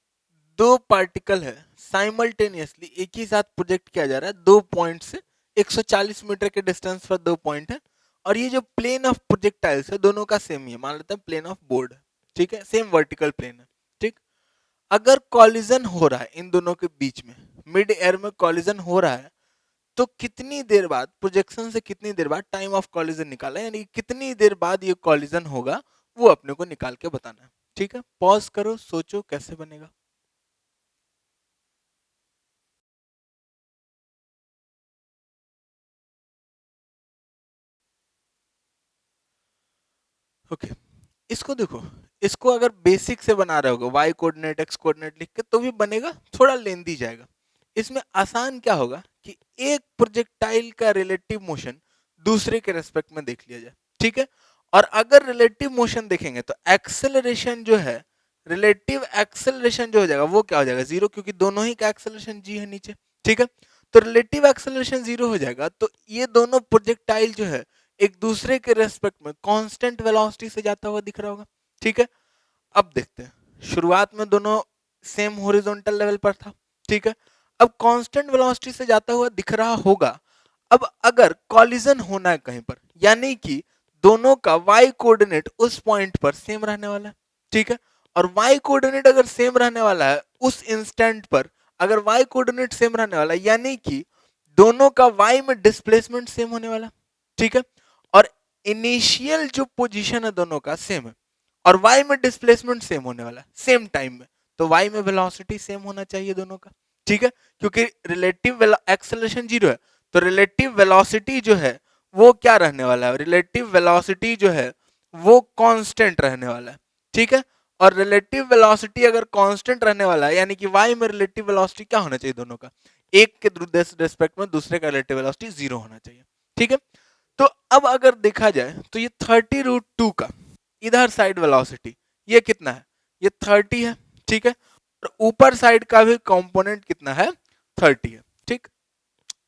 Speaker 1: दो पार्टिकल है साइमल्टेनियसली एक ही साथ प्रोजेक्ट किया जा रहा है, दो पॉइंट से 140 मीटर के डिस्टेंस पर दो पॉइंट है, और ये जो प्लेन ऑफ प्रोजेक्टाइल्स है दोनों का सेम ही है, मान लेते हैं प्लेन ऑफ बोर्ड है, ठीक है, सेम वर्टिकल प्लेन है, ठीक। अगर कॉलिजन हो रहा है इन दोनों के बीच में, मिड एयर में कॉलिजन हो रहा है, तो कितनी देर बाद, प्रोजेक्शन से कितनी देर बाद टाइम ऑफ कॉलिजन निकाला, यानी कितनी देर बाद ये कॉलिजन होगा वो अपने को निकाल के बताना है, ठीक है। पॉज करो, सोचो कैसे बनेगा। ओके, इसको देखो, इसको अगर बेसिक से बना रहे होगे वाई कोऑर्डिनेट एक्स कोऑर्डिनेट लिख के तो भी बनेगा, थोड़ा लेंदी जाएगा। इसमें आसान क्या होगा कि एक प्रोजेक्टाइल का रिलेटिव मोशन दूसरे के रेस्पेक्ट में देख लिया जाए, ठीक है। और अगर रिलेटिव मोशन देखेंगे तो एक्सेलरेशन जो है, रिलेटिव एक्सेलरेशन जो हो जाएगा वो क्या हो जाएगा? जीरो, क्योंकि दोनों ही का एक्सेलरेशन जी है नीचे, ठीक है। तो रिलेटिव एक्सेलरेशन जीरो हो जाएगा, तो ये दोनों प्रोजेक्टाइल जो है एक दूसरे के रेस्पेक्ट में कांस्टेंट वेलोसिटी से जाता हुआ दिख रहा होगा, ठीक है। अब देखते हैं, शुरुआत में दोनों सेम हॉरिजॉन्टल लेवल पर था, ठीक है। अब कांस्टेंट वेलोसिटी से जाता हुआ दिख रहा होगा। अब अगर कॉलिजन होना है कहीं पर, यानी कि दोनों का वाई कोऑर्डिनेट उस पॉइंट पर सेम रहने वाला है, ठीक है। और वाई कोऑर्डिनेट अगर सेम रहने वाला है उस इंस्टेंट पर, अगर वाई कोऑर्डिनेट सेम रहने वाला है यानी कि दोनों का वाई में डिस्प्लेसमेंट सेम होने वाला, ठीक है। और इनिशियल जो पोजीशन है दोनों का सेम है, और y में डिस्प्लेसमेंट सेम होने वाला है सेम टाइम में, तो y में वेलोसिटी सेम होना चाहिए दोनों का, ठीक है। क्योंकि रिलेटिव एक्सेलरेशन जीरो है, तो रिलेटिव वेलोसिटी जो है वो क्या रहने वाला है? रिलेटिव वेलोसिटी जो है वो कांस्टेंट रहने वाला है, ठीक है। और रिलेटिव वेलोसिटी अगर कांस्टेंट रहने वाला है यानी कि y में रिलेटिव वेलोसिटी क्या होना चाहिए दोनों का? एक के रिस्पेक्ट में दूसरे का रिलेटिव वेलोसिटी जीरो होना चाहिए, ठीक है। तो अब अगर देखा जाए तो ये 30√2 का इधर साइड वेलोसिटी ये कितना है? ये 30 है, ठीक है। और ऊपर साइड का भी कंपोनेंट कितना है? 30 है, ठीक।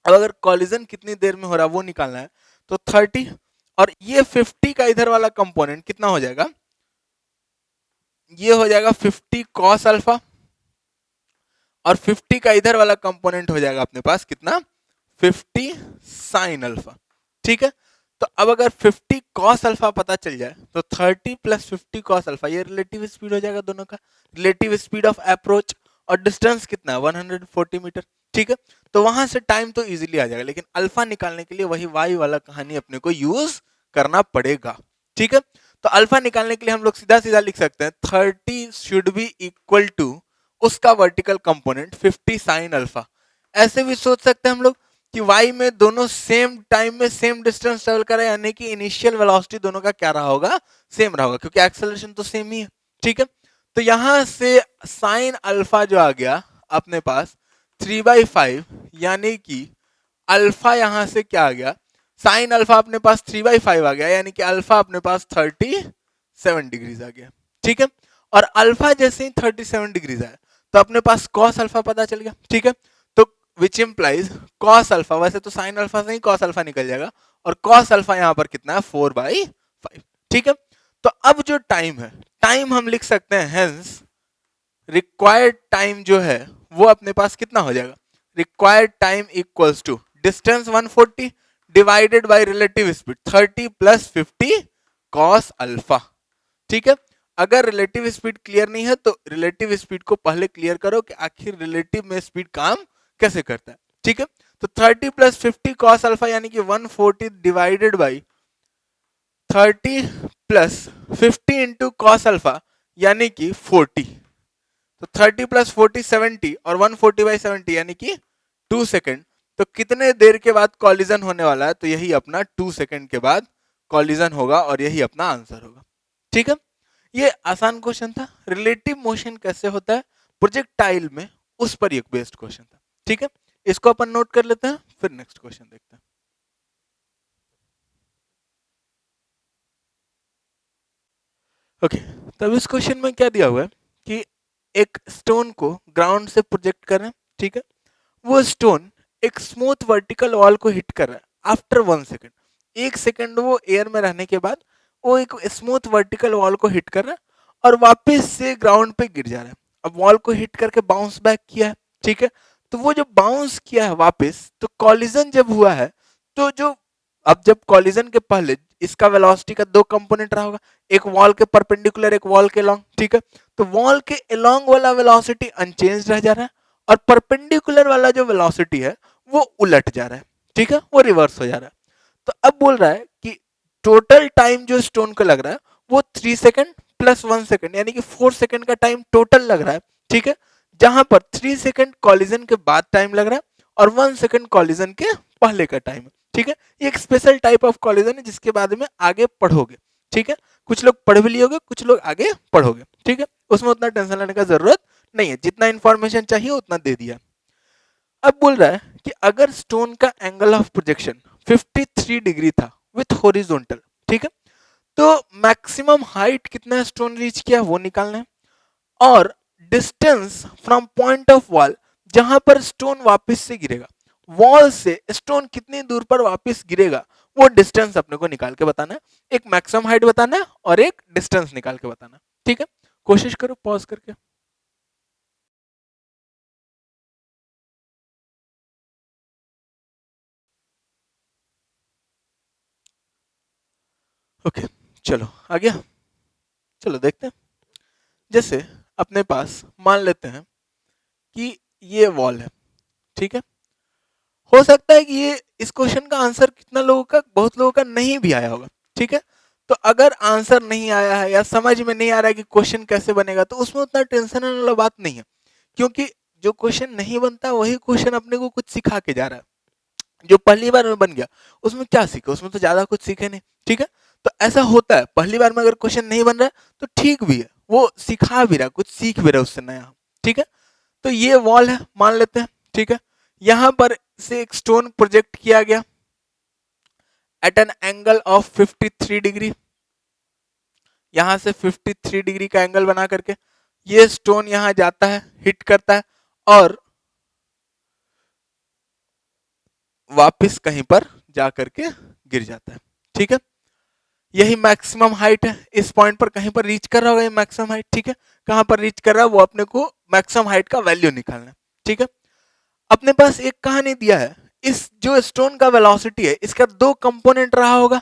Speaker 1: अब अगर कॉलिजन कितनी देर में हो रहा है वो निकालना है, तो 30 और ये 50 का इधर वाला कंपोनेंट कितना हो जाएगा? ये हो जाएगा 50 कॉस अल्फा, और 50 का इधर वाला कंपोनेंट हो जाएगा अपने पास कितना? 50 साइन अल्फा, ठीक है। तो अब अगर 50 कॉस अल्फा पता चल जाए तो 30 प्लस 50 कॉस अल्फा ये रिलेटिव स्पीड हो जाएगा दोनों का, रिलेटिव स्पीड ऑफ अप्रोच, और डिस्टेंस कितना है? 140 मीटर, ठीक है। तो वहां से टाइम तो इजीली आ जाएगा, लेकिन अल्फा निकालने के लिए वही वाई वाला कहानी अपने को यूज करना पड़ेगा, ठीक है। तो अल्फा निकालने के लिए हम लोग सीधा सीधा लिख सकते हैं 30 शुड बी इक्वल टू उसका वर्टिकल कंपोनेंट 50 साइन अल्फा, ऐसे भी सोच सकते हैं हम लोग कि y में दोनों सेम टाइम में सेम डिस्टेंस ट्रेवल कर रहे हैं, यानी कि इनिशियल वेलोसिटी दोनों का क्या रहा होगा, सेम रहा होगा, क्योंकि एक्सेलरेशन तो सेम ही है। ठीक है, तो यहां से साइन अल्फा जो आ गया अपने पास 3/5, यानी कि अल्फा यहां से क्या आ गया, साइन अल्फा अपने पास 3/5 आ गया, यानी कि अल्फा अपने पास 37 डिग्रीज आ गया। ठीक है, और अल्फा जैसे ही 37 डिग्रीज आया तो अपने पास कॉस अल्फा पता चल गया। ठीक है, तो विच इम्प्लाइज कॉस अल्फा, वैसे तो साइन अल्फा से ही कॉस अल्फा निकल जाएगा, और कॉस अल्फा यहां पर कितना है 4/5। ठीक है, तो अब जो टाइम है, टाइम हम लिख सकते हैं हेंस रिक्वायर्ड टाइम जो है वो अपने पास कितना हो जाएगा, required time equals to distance 140 divided by relative speed 30 plus 50 cos alpha. ठीक है, अगर रिलेटिव स्पीड क्लियर नहीं है तो रिलेटिव स्पीड को पहले क्लियर करो कि आखिर रिलेटिव में स्पीड काम कैसे करता है। ठीक है, तो 30 प्लस 50 कॉस अल्फा यानी कि 140 divided by 30 plus 50 into cos alpha यानी कि 40, तो 30 प्लस 40 70 और 140/70 यानी कि 2 सेकेंड। तो कितने देर के बाद कॉलिजन होने वाला है, तो यही अपना 2 सेकेंड के बाद कॉलिजन होगा और यही अपना आंसर होगा। ठीक है, ये आसान क्वेश्चन था, रिलेटिव मोशन कैसे होता है प्रोजेक्टाइल में, उस पर एक बेस्ड क्वेश्चन था। ठीक है, इसको अपन नोट कर लेते हैं, फिर नेक्स्ट क्वेश्चन देखते हैं। ओके, तब इस क्वेश्चन में क्या दिया हुआ है कि एक स्टोन को ग्राउंड से प्रोजेक्ट कर रहे हैं। ठीक है, वो स्टोन एक स्मूथ वर्टिकल वॉल को हिट कर रहा है आफ्टर 1 सेकेंड, 1 सेकेंड वो एयर में रहने के बाद वो एक स्मूथ वर्टिकल वॉल को हिट कर रहा है और वापस से ग्राउंड पे गिर जा रहा है। अब वॉल को हिट करके बाउंस बैक किया है। ठीक है, तो वो जो बाउंस किया है वापस, तो कॉलिजन जब हुआ है, तो जो अब जब कॉलिजन के पहले इसका वेलोसिटी का दो कंपोनेंट रहा होगा, एक वॉल के परपेंडिकुलर एक वॉल के लॉन्ग। ठीक है, तो वॉल के अलोंग वाला वेलोसिटी अनचेंज रह जा रहा है और परपेंडिकुलर वाला जो वेलोसिटी है वो उलट जा रहा है। ठीक है, वो रिवर्स हो जा रहा है। तो अब बोल रहा है कि टोटल टाइम जो स्टोन को लग रहा है वो 3 सेकेंड प्लस 1 सेकेंड यानी कि 4 सेकेंड का टाइम टोटल लग रहा है। ठीक है, जहां पर 3 सेकेंड कॉलिजन के बाद टाइम लग रहा है और 1 सेकेंड कॉलिजन के पहले का टाइम है। ठीक है, ये एक स्पेशल टाइप ऑफ कॉलिजन है जिसके बाद में आगे पढ़ोगे। ठीक है, कुछ लोग पढ़ भी लियोगे, कुछ लोग आगे पढ़ोगे। ठीक है, उसमें उतना टेंशन लेने का जरूरत नहीं है, जितना इंफॉर्मेशन चाहिए उतना दे दिया। अब बोल रहा है कि अगर स्टोन का एंगल ऑफ प्रोजेक्शन 53 डिग्री था विथ हॉरिजॉन्टल, ठीक है, तो मैक्सिमम हाइट कितना स्टोन रीच किया वो निकालना है, और distance from point of wall जहां पर स्टोन वापस से गिरेगा, वॉल से स्टोन कितनी दूर पर वापस गिरेगा वो डिस्टेंस अपने को निकाल के बताना है। एक मैक्सिमम हाइट बताना है और एक डिस्टेंस निकाल के बताना है। ठीक है, कोशिश करो पॉज करके। ओके, चलो आ गया, चलो देखते हैं। जैसे अपने पास मान लेते हैं कि ये वॉल है। ठीक है, हो सकता है कि ये इस क्वेश्चन का आंसर कितना लोगों का, बहुत लोगों का नहीं भी आया होगा। ठीक है, तो अगर आंसर नहीं आया है या समझ में नहीं आ रहा है कि क्वेश्चन कैसे बनेगा, तो उसमें उतना टेंशन वाला बात नहीं है, क्योंकि जो क्वेश्चन नहीं बनता वही क्वेश्चन अपने को कुछ सिखा के जा रहा है। जो पहली बार में बन गया उसमें क्या सीखे, उसमें तो ज्यादा कुछ सीखे नहीं। ठीक है, तो ऐसा होता है, पहली बार में अगर क्वेश्चन नहीं बन रहा है तो ठीक भी है, वो सिखा भी रहा है, कुछ सीख भी रहा है उससे नया। ठीक है, तो ये वॉल है मान लेते हैं। ठीक है, यहां पर से एक स्टोन प्रोजेक्ट किया गया at an angle of 53 degree, यहां से 53 डिग्री का एंगल बना करके ये स्टोन यहां जाता है, हिट करता है और वापस कहीं पर जा करके गिर जाता है। ठीक है, यही मैक्सिमम हाइट है, इस पॉइंट पर कहीं पर रीच कर रहा होगा ये मैक्सिमम हाइट। ठीक है, कहां पर रीच कर रहा है वो अपने को मैक्सिमम हाइट का वैल्यू निकालना है। ठीक है, अपने पास एक कहानी दिया है, इस जो स्टोन का वेलोसिटी है इसका दो कंपोनेंट रहा होगा,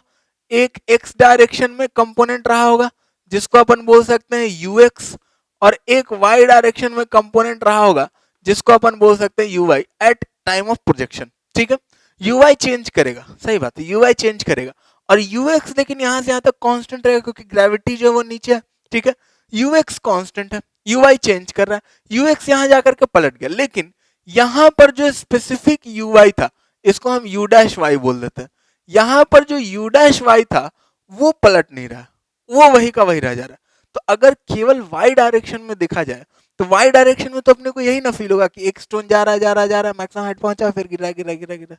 Speaker 1: एक एक्स डायरेक्शन में कंपोनेंट रहा होगा जिसको अपन बोल सकते हैं यूएक्स, और एक वाई डायरेक्शन में कंपोनेंट रहा होगा जिसको अपन बोल सकते हैं u y at time of projection. ठीक है, यूवाई चेंज करेगा, सही बात है, यूवाई चेंज करेगा और यूएक्स लेकिन यहां से यहां तक कांस्टेंट रहेगा क्योंकि ग्रेविटी जो है वो नीचे है। ठीक है, यूएक्स कांस्टेंट है, यूवाई चेंज कर रहा है, यूएक्स यहां जाकर के पलट गया, लेकिन यहां पर जो स्पेसिफिक यू वाई था, इसको हम यू डैश वाई बोल देते हैं, यहां पर जो यू डैश वाई था वो पलट नहीं रहा, वो वही का वही रह जा रहा है। तो अगर केवल वाई डायरेक्शन में देखा जाए तो वाई डायरेक्शन में तो अपने को यही ना फील होगा कि एक स्टोन जा रहा है जा रहा है जा रहा है, मैक्सिमम हाइट पहुंचा, फिर गिरा गिरा गिरा गिरा,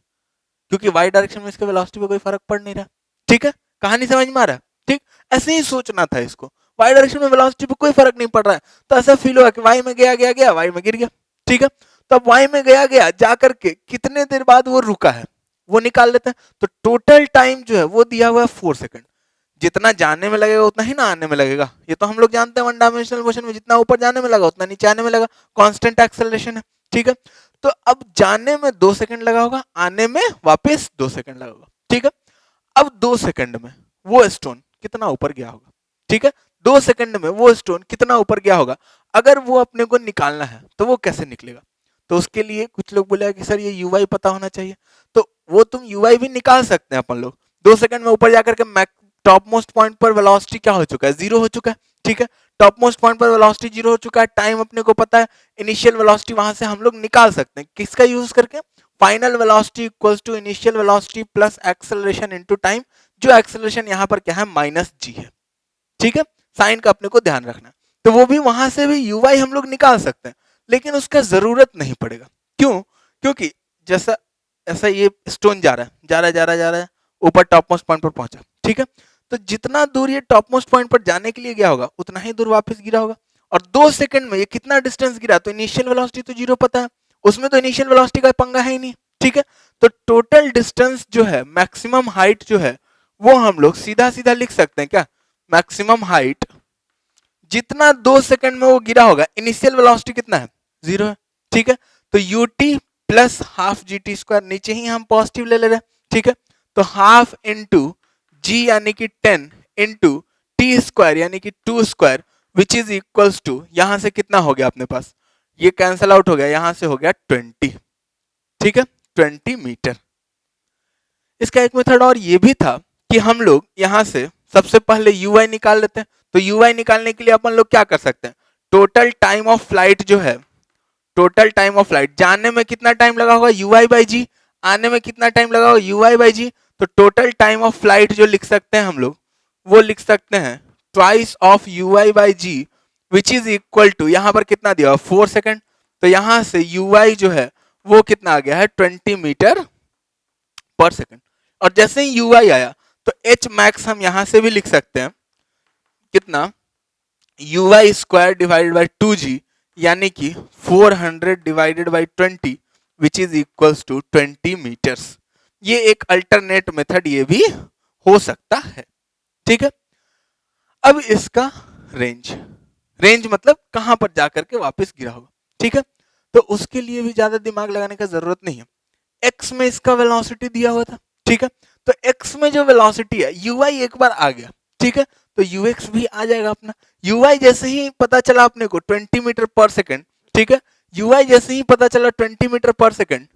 Speaker 1: क्योंकि वाई डायरेक्शन में इसके वेलोसिटी पे कोई फर्क पड़ नहीं रहा। ठीक है, कहानी समझ में आ रहा है? ठीक, ऐसे ही सोचना था इसको, वाई डायरेक्शन में वेलोसिटी पे कोई फर्क नहीं पड़ रहा है, तो ऐसा फील होगा कि वाई में गया गया गया, वाई में गिर गया। ठीक है, तो अब वाई में गया गया जाकर के कितने देर बाद वो रुका है वो निकाल लेते हैं। तो टोटल टाइम जो है वो दिया हुआ है 4 सेकंड। जितना जाने में लगेगा उतना ही ना आने में लगेगा, ये तो हम लोग जानते हैं वन डायमेंशनल मोशन में जितना ऊपर जाने में लगा उतना नीचे आने में लगा, कांस्टेंट एक्सेलरेशन है। ठीक है, तो अब जाने में 2 सेकंड लगा होगा, आने में वापस 2 सेकंड लगा होगा। ठीक है, अब 2 सेकंड में वो स्टोन कितना ऊपर गया होगा? ठीक है, 2 सेकंड में वो स्टोन कितना ऊपर गया होगा? अगर वो अपने को निकालना है तो वो कैसे निकलेगा? तो उसके लिए कुछ लोग बोले कि सर ये यूआई पता होना चाहिए, तो वो तुम यूआई भी निकाल सकते हैं अपन लोग। 2 सेकंड में ऊपर जाकर के टॉप मोस्ट पॉइंट पर वेलोसिटी क्या हो चुका है? 0 हो चुका है। ठीक है, टॉप मोस्ट पॉइंट पर वेलोसिटी 0 हो चुका है, टाइम अपने को पता है, इनिशियल वेलोसिटी वहां से हम लोग निकाल सकते हैं, किसका यूज करके? Final velocity equals to initial velocity plus acceleration into time, जो एक्सेलरेशन यहाँ पर क्या है? माइनस जी है। ठीक है, साइन का अपने को ध्यान रखना, तो वो भी वहां से भी यूआई हम लोग निकाल सकते हैं, लेकिन उसका जरूरत नहीं पड़ेगा। क्यों? क्योंकि जैसा ऐसा ये स्टोन जा रहा है जा रहा है जा रहा है जा रहा है, ऊपर टॉप मोस्ट पॉइंट पर पहुंचा। ठीक है, तो जितना दूर ये टॉप मोस्ट पॉइंट पर जाने के लिए गया होगा उतना ही दूर वापस गिरा होगा, और 2 सेकंड में ये कितना डिस्टेंस गिरा? तो इनिशियल वेलोसिटी तो 0 पता है, उसमें तो इनिशियल वेलोसिटी का पंगा है ही नहीं। ठीक है, तो टोटल डिस्टेंस जो है, मैक्सिमम हाइट जो है, वो हम लोग सीधा सीधा लिख सकते हैं क्या? मैक्सिमम हाइट जितना 2 सेकंड में वो गिरा होगा, इनिशियल वेलोसिटी कितना है? 0 है। ठीक है, तो UT plus half g t square, नीचे ही हम पॉजिटिव ले ले रहे हैं। ठीक है, तो हाफ इंटू जी यानी कि 10 इंटू टी स्क्वायर यानी कि 2 square, which is equals to, यहां से कितना हो गया अपने पास? ये कैंसल आउट हो गया, यहां से हो गया 20। ठीक है, 20 मीटर। इसका एक मेथड और ये भी था कि हम लोग यहां से सबसे पहले यूआई निकाल लेते हैं। तो यूआई निकालने के लिए अपन लोग क्या कर सकते हैं? टोटल टाइम ऑफ फ्लाइट जो है, टोटल टाइम ऑफ फ्लाइट, जाने में कितना टाइम लगा होगा? यूआई बाई जी। आने में कितना टाइम लगा होगा? यूआई बाई जी। तो टोटल टाइम ऑफ फ्लाइट जो लिख सकते हैं हम लोग, वो लिख सकते हैं twice of u i by g, which is equal to, यहां पर कितना दिया? 4 सेकंड। तो यहां से यूआई जो है वो कितना आ गया है? 20 मीटर पर सेकंड। और जैसे ही यूआई आया तो एच मैक्स हम यहां से भी लिख सकते हैं कितना? UI square divided by 2g, यानी कि 400 divided by 20, which is equals to 20 meters. ये एक अल्टरनेट मेथड ये भी हो सकता है। ठीक है, अब इसका रेंज, रेंज मतलब कहां पर जाकर के वापस गिरा होगा। ठीक है, तो उसके लिए भी ज्यादा दिमाग लगाने का जरूरत नहीं है। एक्स में इसका वेलोसिटी दिया हुआ था। ठीक है, तो एक्स में जो वेलोसिटी है, यूआई एक बार आ गया। ठीक है, तो यूएक्स भी आ जाएगा अपना। यूआई जैसे ही पता चला अपने को 20 मीटर पर सेकंड, ठीक है, यूआई जैसे ही पता चला 20 मीटर पर सेकंड,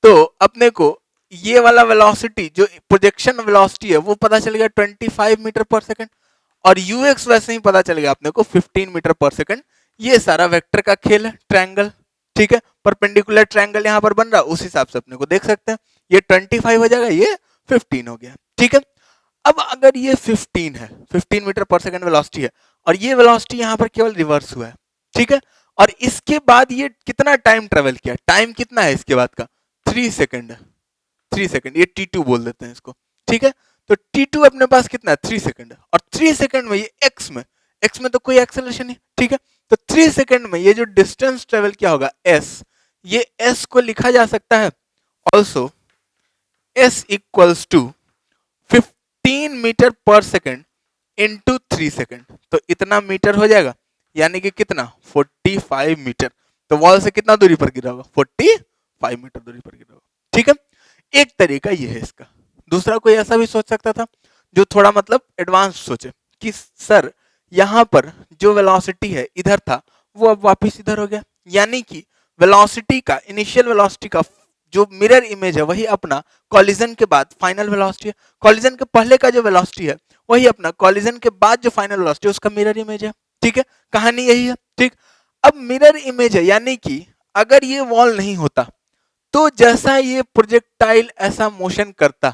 Speaker 1: तो अपने को ये वाला वेलोसिटी जो प्रोजेक्शन वेलोसिटी है वो पता चल गया 25 मीटर पर सेकंड, और यूएक्स वैसे ही पता चल गया अपने को 15 मीटर पर सेकंड। ये सारा वेक्टर का खेल है, ट्रायंगल। ठीक है, परपेंडिकुलर ट्रायंगल यहां पर बन रहा है, उस हिसाब से अपने को देख सकते हैं, ये 25 हो जाएगा, ये 15 हो गया। ठीक है, अब अगर ये 15 है, 15 मीटर पर सेकंड वेलोसिटी है, और ये वेलोसिटी यहां पर केवल रिवर्स हुआ है। ठीक है, और इसके बाद ये कितना टाइम ट्रेवल किया? टाइम कितना है इसके बाद का? 3 सेकंड है। 3 सेकंड, ये T2 बोल देते हैं इसको। ठीक है, तो T2 अपने पास कितना है? 3 सेकंड। और 3 सेकंड में ये एक्स में तो कोई एक्सेलरेशन नहीं। ठीक है, तो 3 सेकंड में ये जो डिस्टेंस ट्रेवल किया होगा s, ये s को लिखा जा सकता है also s equals to 15 meter पर सेकंड इंटू 3 सेकंड, तो इतना मीटर हो जाएगा, यानी कि कितना? 45 मीटर। तो वॉल से कितना दूरी पर गिरा होगा? 45 मीटर दूरी पर गिरा होगा। ठीक है, एक तरीका ये है इसका। दूसरा कोई ऐसा भी सोच सकता था जो थोड़ा मतलब एडवांस सोचे कि सर यहां पर जो वेलोसिटी है इधर था, वो अब वापस इधर हो गया, यानी कि वेलोसिटी का, इनिशियल वेलोसिटी का जो मिरर इमेज है वही अपना कॉलिजन के बाद फाइनल वेलोसिटी है, कॉलिजन के पहले का जो वेलोसिटी है वही अपना कॉलिजन के बाद जो फाइनल वेलोसिटी है उसका मिरर इमेज है। ठीक है, कहानी यही है। ठीक, अब मिरर इमेज है, यानी कि अगर ये वॉल नहीं होता तो जैसा ये प्रोजेक्टाइल ऐसा मोशन करता,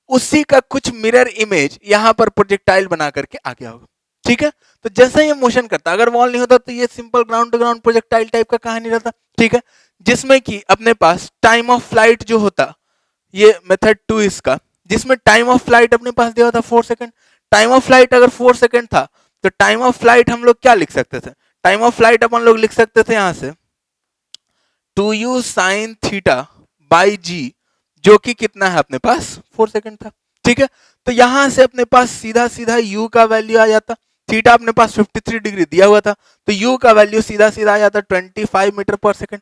Speaker 1: उसी का कुछ मिरर इमेज यहां पर प्रोजेक्टाइल बना करके आ गया होगा। ठीक है, तो जैसा ये मोशन करता, अगर वॉल नहीं होता तो ये simple ground to ground projectile type का कहानी रहता। ठीक है, जिसमें कि अपने पास टाइम ऑफ फ्लाइट जो होता, ये मेथड 2 इसका, जिसमें टाइम ऑफ फ्लाइट अपने पास दिया था 4 सेकंड। टाइम ऑफ फ्लाइट अगर 4 सेकंड था तो टाइम ऑफ फ्लाइट हम लोग क्या लिख सकते थे? टाइम ऑफ फ्लाइट अपन लोग लिख सकते थे यहां से 2u साइन थीटा बाई जी, जो कि कितना है अपने पास 4 सेकंड था। ठीक है, तो यहां से अपने पास सीधा सीधा u का वैल्यू आ जाता। थीटा अपने पास 53 डिग्री दिया हुआ था, तो u का वैल्यू सीधा सीधा आ जाता 25 मीटर पर सेकंड।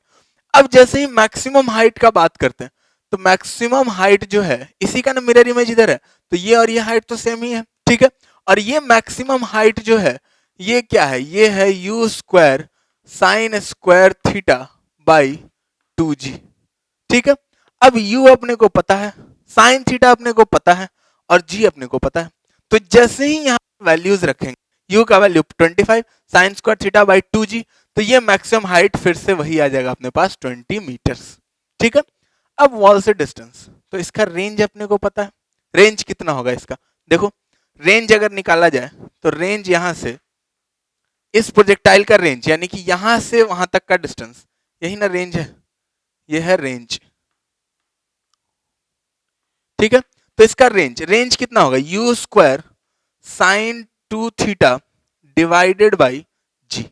Speaker 1: अब जैसे ही मैक्सिमम हाइट का बात करते हैं, तो मैक्सिमम हाइट जो है, इसी का ना मिरर इमेज इधर है, तो ये और ये हाइट तो सेम ही है। ठीक है, और ये मैक्सिमम हाइट जो है, ये क्या है? ये है u square sine square theta by 2g। ठीक है, अब u अपने को पता है, साइन थीटा अपने को पता है, और g अपने को पता है। तो जैसे ही यहाँ वैल्यूज रखेंगे, u का value 25 sine square theta by 2g, तो ये मैक्सिमम हाइट फिर से वही आ जाएगा अपने पास 20 मीटर्स। ठीक है, अब वॉल से डिस्टेंस, तो इसका रेंज अपने को पता है। रेंज कितना होगा इसका? देखो, रेंज अगर निकाला जाए तो रेंज यहां से इस प्रोजेक्टाइल का रेंज, यानी कि यहां से वहां तक का डिस्टेंस, यही ना रेंज है, ये है रेंज। ठीक है, तो इसका रेंज कितना होगा? U square sine 2 theta divided by g.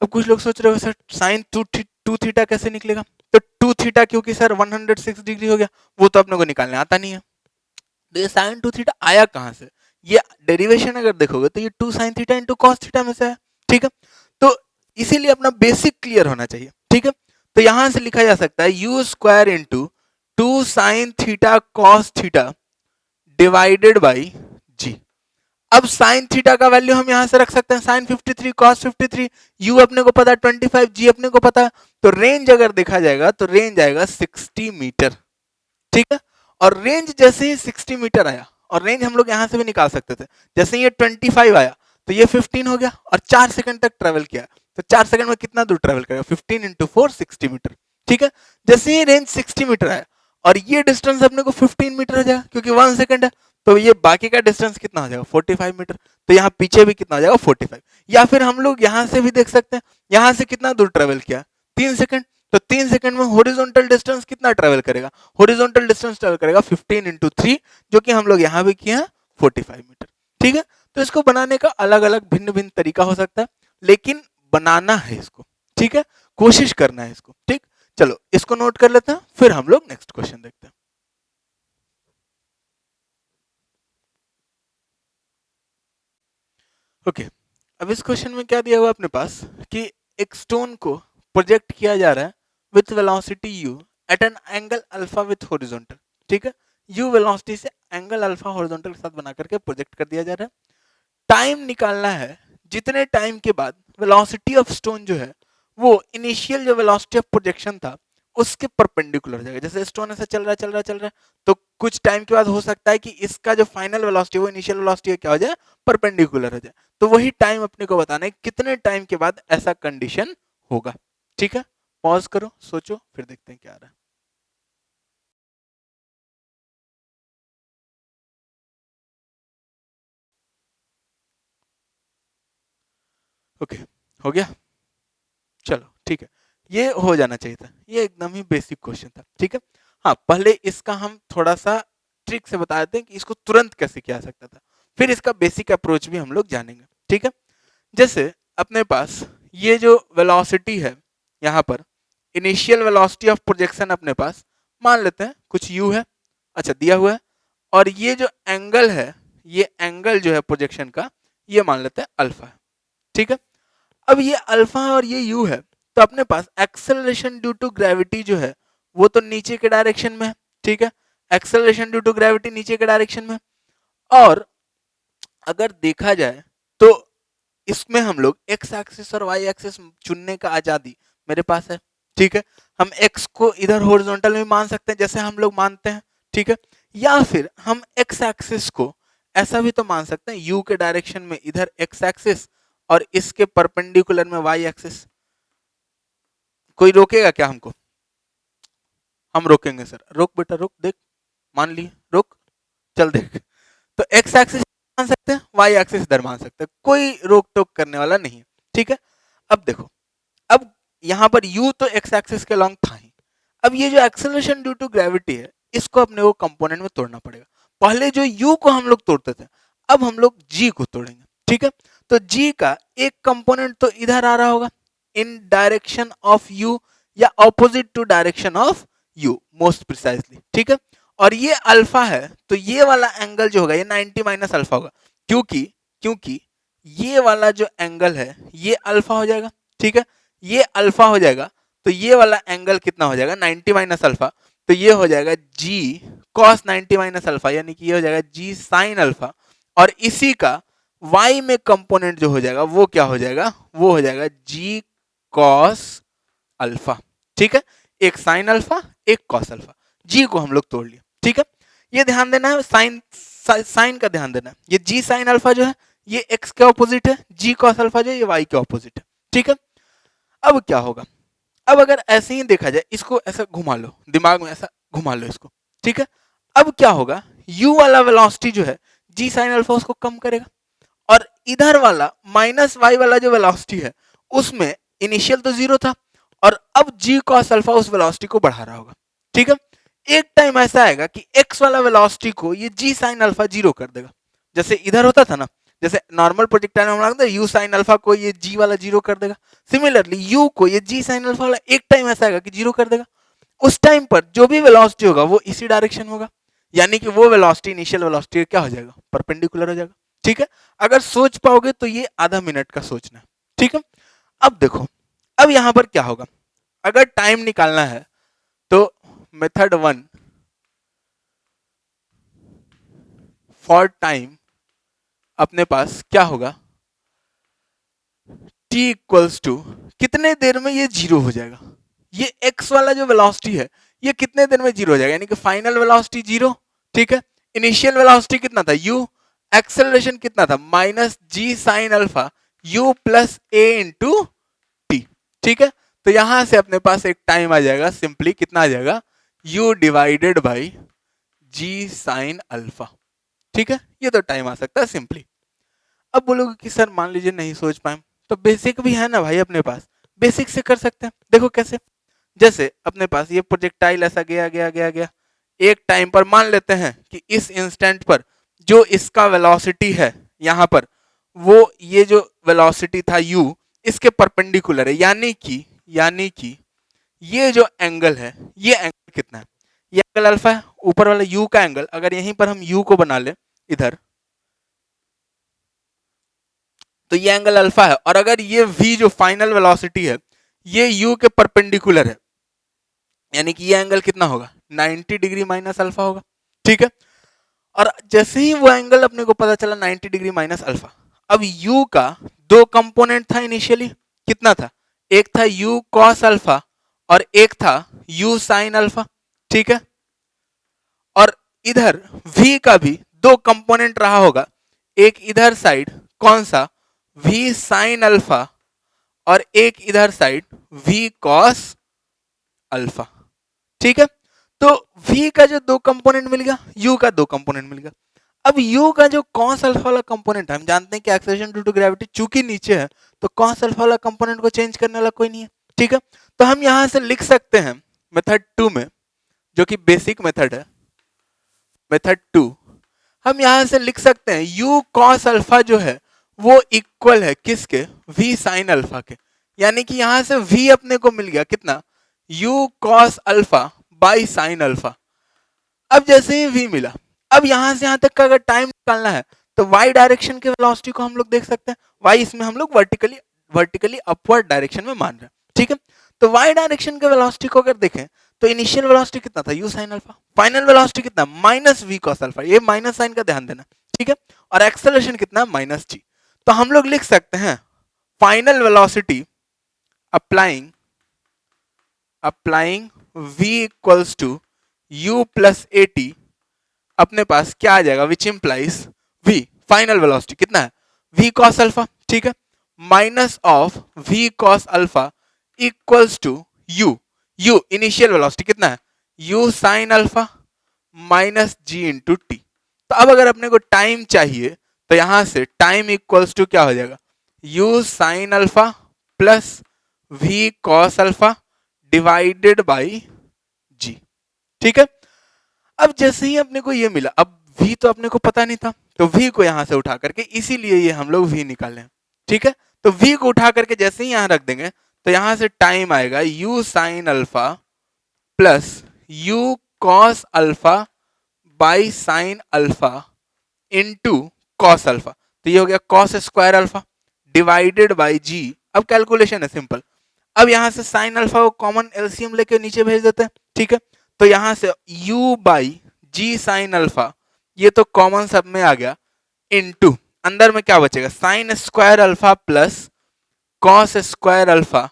Speaker 1: अब कुछ लोग सोच रहे हो सर साइन टू थीटा कैसे निकलेगा? तो 2 थीटा क्योंकि सर 106 डिग्री हो गया, वो तो अपने को निकालने आता नहीं है। तो ये साइन 2 थीटा आया कहां से? ये डेरिवेशन अगर देखोगे तो ये 2 sine theta into cos theta में से है। ठीक है, तो इसीलिए अपना बेसिक क्लियर होना चाहिए। ठीक है, तो यहां से लिखा जा सकता है u square into 2 sine theta cos theta divided by g. अब साइन थीटा का वैल्यू हम यहां से रख सकते हैं साइन 53 कॉस 53, यू अपने को पता है 25, जी अपने को पता है, तो रेंज अगर देखा जाएगा तो रेंज आएगा 60 मीटर। ठीक है, और रेंज जैसे ही 60 मीटर आया, और रेंज हम लोग यहां से भी निकाल सकते थे, जैसे ये 25 आया तो ये 15 हो गया, और 4 सेकंड तक ट्रेवल किया, तो 4 सेकंड में कितना दूर ट्रेवल करेगा? 15 इंटू 4 60 मीटर। ठीक है, जैसे ही रेंज 60 मीटर आया और ये डिस्टेंस अपने को 15 मीटर हो जाएगा, क्योंकि 1 सेकंड है, तो ये बाकी का डिस्टेंस कितना हो जाएगा? 45 मीटर। तो यहाँ पीछे भी कितना हो जाएगा? 45। या फिर हम लोग यहाँ से भी देख सकते हैं, यहाँ से कितना दूर ट्रेवल किया? 3 सेकंड। तो 3 सेकंड में हॉरिजॉन्टल डिस्टेंस कितना ट्रेवल करेगा? हॉरिजॉन्टल डिस्टेंस ट्रेवल करेगा 15 इंटू 3, जो कि हम लोग यहाँ भी किए हैं 45 मीटर। ठीक है, तो इसको बनाने का अलग अलग भिन्न भिन्न तरीका हो सकता है, लेकिन बनाना है इसको। ठीक है, कोशिश करना है इसको। ठीक, चलो इसको नोट कर लेते हैं, फिर हम लोग नेक्स्ट क्वेश्चन देखते हैं। ओके, अब इस क्वेश्चन में क्या दिया हुआ अपने पास कि एक स्टोन को प्रोजेक्ट किया जा रहा है with velocity u at an angle alpha with horizontal. ठीक है, u वेलोसिटी से एंगल अल्फा हॉरिजॉन्टल के साथ बना करके प्रोजेक्ट कर दिया जा रहा है। टाइम निकालना है, जितने टाइम के बाद वेलोसिटी ऑफ स्टोन जो है वो इनिशियल जो वेलोसिटी ऑफ प्रोजेक्शन था उसके परपेंडिकुलर हो जाएगा। जैसे स्टोन ऐसे चल रहा है चल रहा है चल रहा है, तो कुछ टाइम के बाद हो सकता है कि इसका जो फाइनल वेलोसिटी वो इनिशियल वेलोसिटी क्या हो जाए? परपेंडिकुलर हो जाए। तो वही टाइम अपने को बताना है कितने टाइम के बाद ऐसा कंडीशन होगा। ठीक है, पॉज करो, सोचो, फिर देखते हैं क्या आ रहा है। ओके, हो गया? चलो ठीक है, ये हो जाना चाहिए था, ये एकदम ही बेसिक क्वेश्चन था। ठीक है, हाँ पहले इसका हम थोड़ा सा ट्रिक से बता देते हैं कि इसको तुरंत कैसे किया जा सकता था, फिर इसका बेसिक अप्रोच भी हम लोग जानेंगे। ठीक है, जैसे अपने पास ये जो वेलोसिटी है, यहाँ पर इनिशियल वेलोसिटी ऑफ प्रोजेक्शन अपने पास मान लेते हैं कुछ u है, अच्छा दिया हुआ है, और ये जो एंगल है, ये एंगल जो है प्रोजेक्शन का, ये मान लेते हैं अल्फा है। ठीक है, अब ये अल्फा और ये u है, तो अपने पास एक्सेलरेशन ड्यू टू ग्रेविटी जो है वो तो नीचे के डायरेक्शन में है। ठीक है, एक्सेलरेशन ड्यू टू ग्रेविटी नीचे के डायरेक्शन में, और अगर देखा जाए तो इसमें हम लोग एक्स एक्सिस और वाई एक्सिस चुनने का आजादी मेरे पास है। ठीक है, हम एक्स को इधर हॉरिजॉन्टल में मान सकते हैं जैसे हम लोग मानते हैं। ठीक है, या फिर हम एक्स एक्सिस को ऐसा भी तो मान सकते हैं यू के डायरेक्शन में इधर एक्स एक्सिस और इसके परपेंडिकुलर में वाई एक्सिस। कोई रोकेगा क्या हमको? हम रोकेंगे सर। रोक बेटा रोक, देख मान लिए, रोक, चल देख। तो एक्स एक्सिस मान सकते हैं, वाई एक्सिस इधर मान सकते हैं, कोई रोक टोक करने वाला नहीं है, ठीक है। अब देखो, अब यहाँ पर u तो एक्स एक्सिस के लॉन्ग था ही। अब ये जो एक्सेलरेशन ड्यू टू ग्रेविटी है, इसको अपने को कंपोनेंट में तोड़ना पड़ेगा। पहले जो u को हम लोग तोड़ते थे, अब हम लोग g को तोड़ेंगे, ठीक है। तो g का एक कंपोनेंट तो इधर आ रहा होगा इन डायरेक्शन ऑफ u, या opposite to direction of u most precisely, ठीक है। और ये अल्फा है, तो ये वाला एंगल जो होगा ये 90 माइनस अल्फा होगा, क्योंकि क्योंकि ये वाला जो एंगल है ये अल्फा हो जाएगा, ठीक है। ये अल्फा हो जाएगा, तो ये वाला एंगल कितना हो जाएगा 90 माइनस अल्फा, तो ये हो जाएगा g cos 90 माइनस अल्फा, यानी कि ये हो जाएगा g sin अल्फा। और इसी का y में कंपोनेंट जो हो जाएगा वो क्या हो जाएगा, वो हो जाएगा g cos अल्फा, ठीक है। एक साइन अल्फा, एक कॉस अल्फा, g को हम लोग तोड़ लिए, ठीक है। ये ध्यान देना है, साइन का ध्यान देना है। ये g साइन अल्फा जो है ये x के ऑपोजिट है, g cos अल्फा जो है ये y के ऑपोजिट है, ठीक है। अब क्या होगा, अब अगर ऐसे ही देखा जाए, इसको ऐसा घुमा लो, दिमाग में ऐसा घुमा लो इसको, ठीक है। अब क्या होगा, u वाला वेलोसिटी जो है g साइन अल्फा उसको कम करेगा, और इधर वाला माइनस y वाला जो वेलोसिटी है उसमें इनिशियल तो जीरो था, और अब g cos अल्फा उस वेलोसिटी को बढ़ा रहा होगा, ठीक है। एक टाइम ऐसा आएगा कि x वाला वेलोसिटी को ये g साइन अल्फा जीरो कर देगा, जैसे इधर होता था ना, जैसे नॉर्मल प्रोजेक्टाइल में हम लगता है u साइन अल्फा को ये g वाला जीरो कर देगा, सिमिलरली u को ये g साइन अल्फा वाला एक टाइम ऐसा आएगा कि जीरो कर देगा। उस टाइम पर जो भी वेलोसिटी होगा वो इसी डायरेक्शन होगा, यानी कि वो वेलोसिटी इनिशियल वेलोसिटी क्या हो जाएगा, परपेंडिकुलर हो जाएगा, ठीक है। अगर सोच पाओगे तो ये आधा मिनट का सोचना है, ठीक है। अब देखो, अब यहां पर क्या होगा, अगर टाइम निकालना है तो मेथड 1 फॉर टाइम अपने पास क्या होगा, t इक्वल्स टू कितने देर में ये जीरो हो जाएगा, ये x वाला जो वेलोसिटी है ये कितने देर में जीरो हो जाएगा, यानी कि फाइनल वेलोसिटी जीरो, ठीक है। इनिशियल वेलोसिटी कितना था u, एक्सेलरेशन कितना था minus g sine alpha u plus a into t, ठीक है। तो यहां से अपने पास एक टाइम आ जाएगा, सिंपली कितना आ जाएगा, u divided by g sine alpha, ठीक है। ये तो टाइम आ सकता है सिंपली। अब बोलोगे कि सर मान लीजिए नहीं सोच पाए, तो बेसिक भी है ना भाई अपने पास, बेसिक से कर सकते हैं। देखो कैसे, जैसे अपने पास ये प्रोजेक्टाइल ऐसा गया गया गया गया, एक टाइम पर मान लेते हैं कि इस इंस्टेंट पर जो इसका वेलोसिटी है यहाँ पर, वो ये जो वेलोसिटी था u इसके परपेंडिकुलर है, यानी कि ये जो एंगल है ये एंगल कितना है, ये एंगल अल्फा है, ऊपर वाला u का एंगल, अगर यहीं पर हम u को बना ले इधर, तो ये एंगल अल्फा है, और अगर ये v जो फाइनल वेलोसिटी है ये u के परपेंडिकुलर है, यानी कि ये एंगल कितना होगा 90 डिग्री माइनस अल्फा होगा, ठीक है। और जैसे ही वो एंगल अपने को पता चला 90 डिग्री माइनस अल्फा, अब u का दो कंपोनेंट था इनिशियली, कितना था, एक था u cos अल्फा और एक था u sin अल्फा, ठीक है। और इधर v का भी दो कंपोनेंट रहा होगा, एक इधर साइड कौन सा v sin अल्फा और एक इधर साइड v cos अल्फा, ठीक है। तो v का जो दो कंपोनेंट मिल गया, u का दो कंपोनेंट मिल गया। अब u का जो cos अल्फा वाला कंपोनेंट है, हम जानते हैं कि एक्सेलरेशन ड्यू टू ग्रेविटी चूंकि नीचे है तो cos अल्फा वाला कंपोनेंट को चेंज करने वाला कोई नहीं है, ठीक है। तो हम यहां से लिख सकते हैं मेथड 2 में, जो कि बेसिक मेथड है, मेथड 2 हम यहां से लिख सकते हैं u cos अल्फा जो है वो इक्वल है किसके, v sin अल्फा के, यानी कि यहां से v अपने को मिल गया कितना, u cos alpha by sin alpha. अब जैसे ही v मिला, अब यहां से यहां तक का अगर टाइम निकालना है तो y डायरेक्शन के वेलोसिटी को हम लोग देख सकते हैं, y इसमें हम लोग वर्टिकली अपवर्ड डायरेक्शन में मान रहे हैं, ठीक है। तो y डायरेक्शन के वेलोसिटी को अगर देखें तो इनिशियल वेलोसिटी कितना था u sin alpha, final velocity कितना माइनस v cos अल्फा, ये माइनस साइन का ध्यान देना, ठीक है। और एक्सेलरेशन कितना माइनस g, तो हम लोग लिख सकते हैं final velocity applying v equals to u plus a t, अपने पास क्या आ जाएगा, which implies v final velocity कितना है v cos अल्फा, ठीक है, minus of v cos alpha equals to u u initial velocity कितना है, u sine alpha minus g into t. तो अब अगर अपने को टाइम चाहिए तो यहां से टाइम इक्वल्स टू क्या हो जाएगा, u sine alpha plus v cos alpha divided by g. ठीक है। अब जैसे ही अपने को ये मिला, अब v तो अपने को पता नहीं था, तो v को यहां से उठा करके, इसीलिए ये हम लोग v निकाले हैं। ठीक है। तो v को उठा करके जैसे ही यहां रख देंगे तो यहां से टाइम आएगा u sine alpha plus u cos alpha by sine alpha into cos alpha. तो ये हो गया cos square alpha divided by g. अब कैलकुलेशन है सिंपल। अब यहां से साइन अल्फा को कॉमन एलसीएम लेके नीचे भेज देते हैं। ठीक है। तो यहां से u by g sine alpha, ये तो कॉमन सब में आ गया, इनटू अंदर में क्या बचेगा, sine square alpha plus cos square alpha,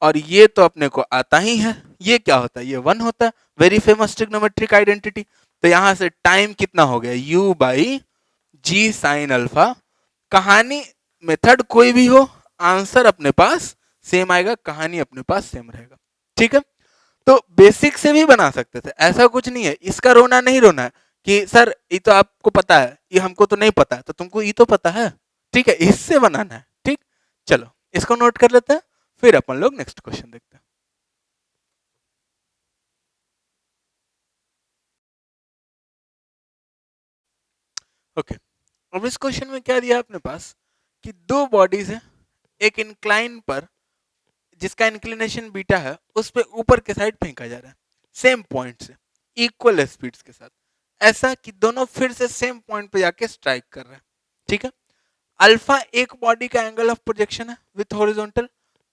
Speaker 1: और ये तो अपने को आता ही है, ये क्या होता है, ये 1 होता है, वेरी फेमस ट्रिग्नोमेट्रिक आइडेंटिटी। तो यहां से टाइम कितना हो गया, u by g sine alpha. कहानी मेथड कोई भी हो, आंसर अपने पास सेम आएगा, कहानी अपने पास सेम रहेगा। ठीक है। तो बेसिक से भी बना सकते थे, ऐसा कुछ नहीं है, इसका रोना नहीं रोना है कि सर ये तो आपको पता है, ये हमको तो नहीं पता है, तो तुमको ये तो पता है। ठीक है, इससे बनाना है। ठीक, चलो इसको नोट कर लेते हैं, फिर अपन लोग नेक्स्ट क्वेश्चन देखते हैं। ओके, अब इस क्वेश्चन में क्या दिया अपने पास कि दो बॉडीज है, एक इंक्लाइन पर जिसका इंक्लिनेशन बीटा है, उस पे ऊपर के साइड फेंका जा रहा है सेम पॉइंट से, इक्वल स्पीड्स के साथ, ऐसा कि दोनों फिर से सेम पॉइंट पे जाके स्ट्राइक कर रहे हैं। ठीक है। अल्फा एक बॉडी का एंगल ऑफ प्रोजेक्शन है विथ हॉरिजॉन्टल,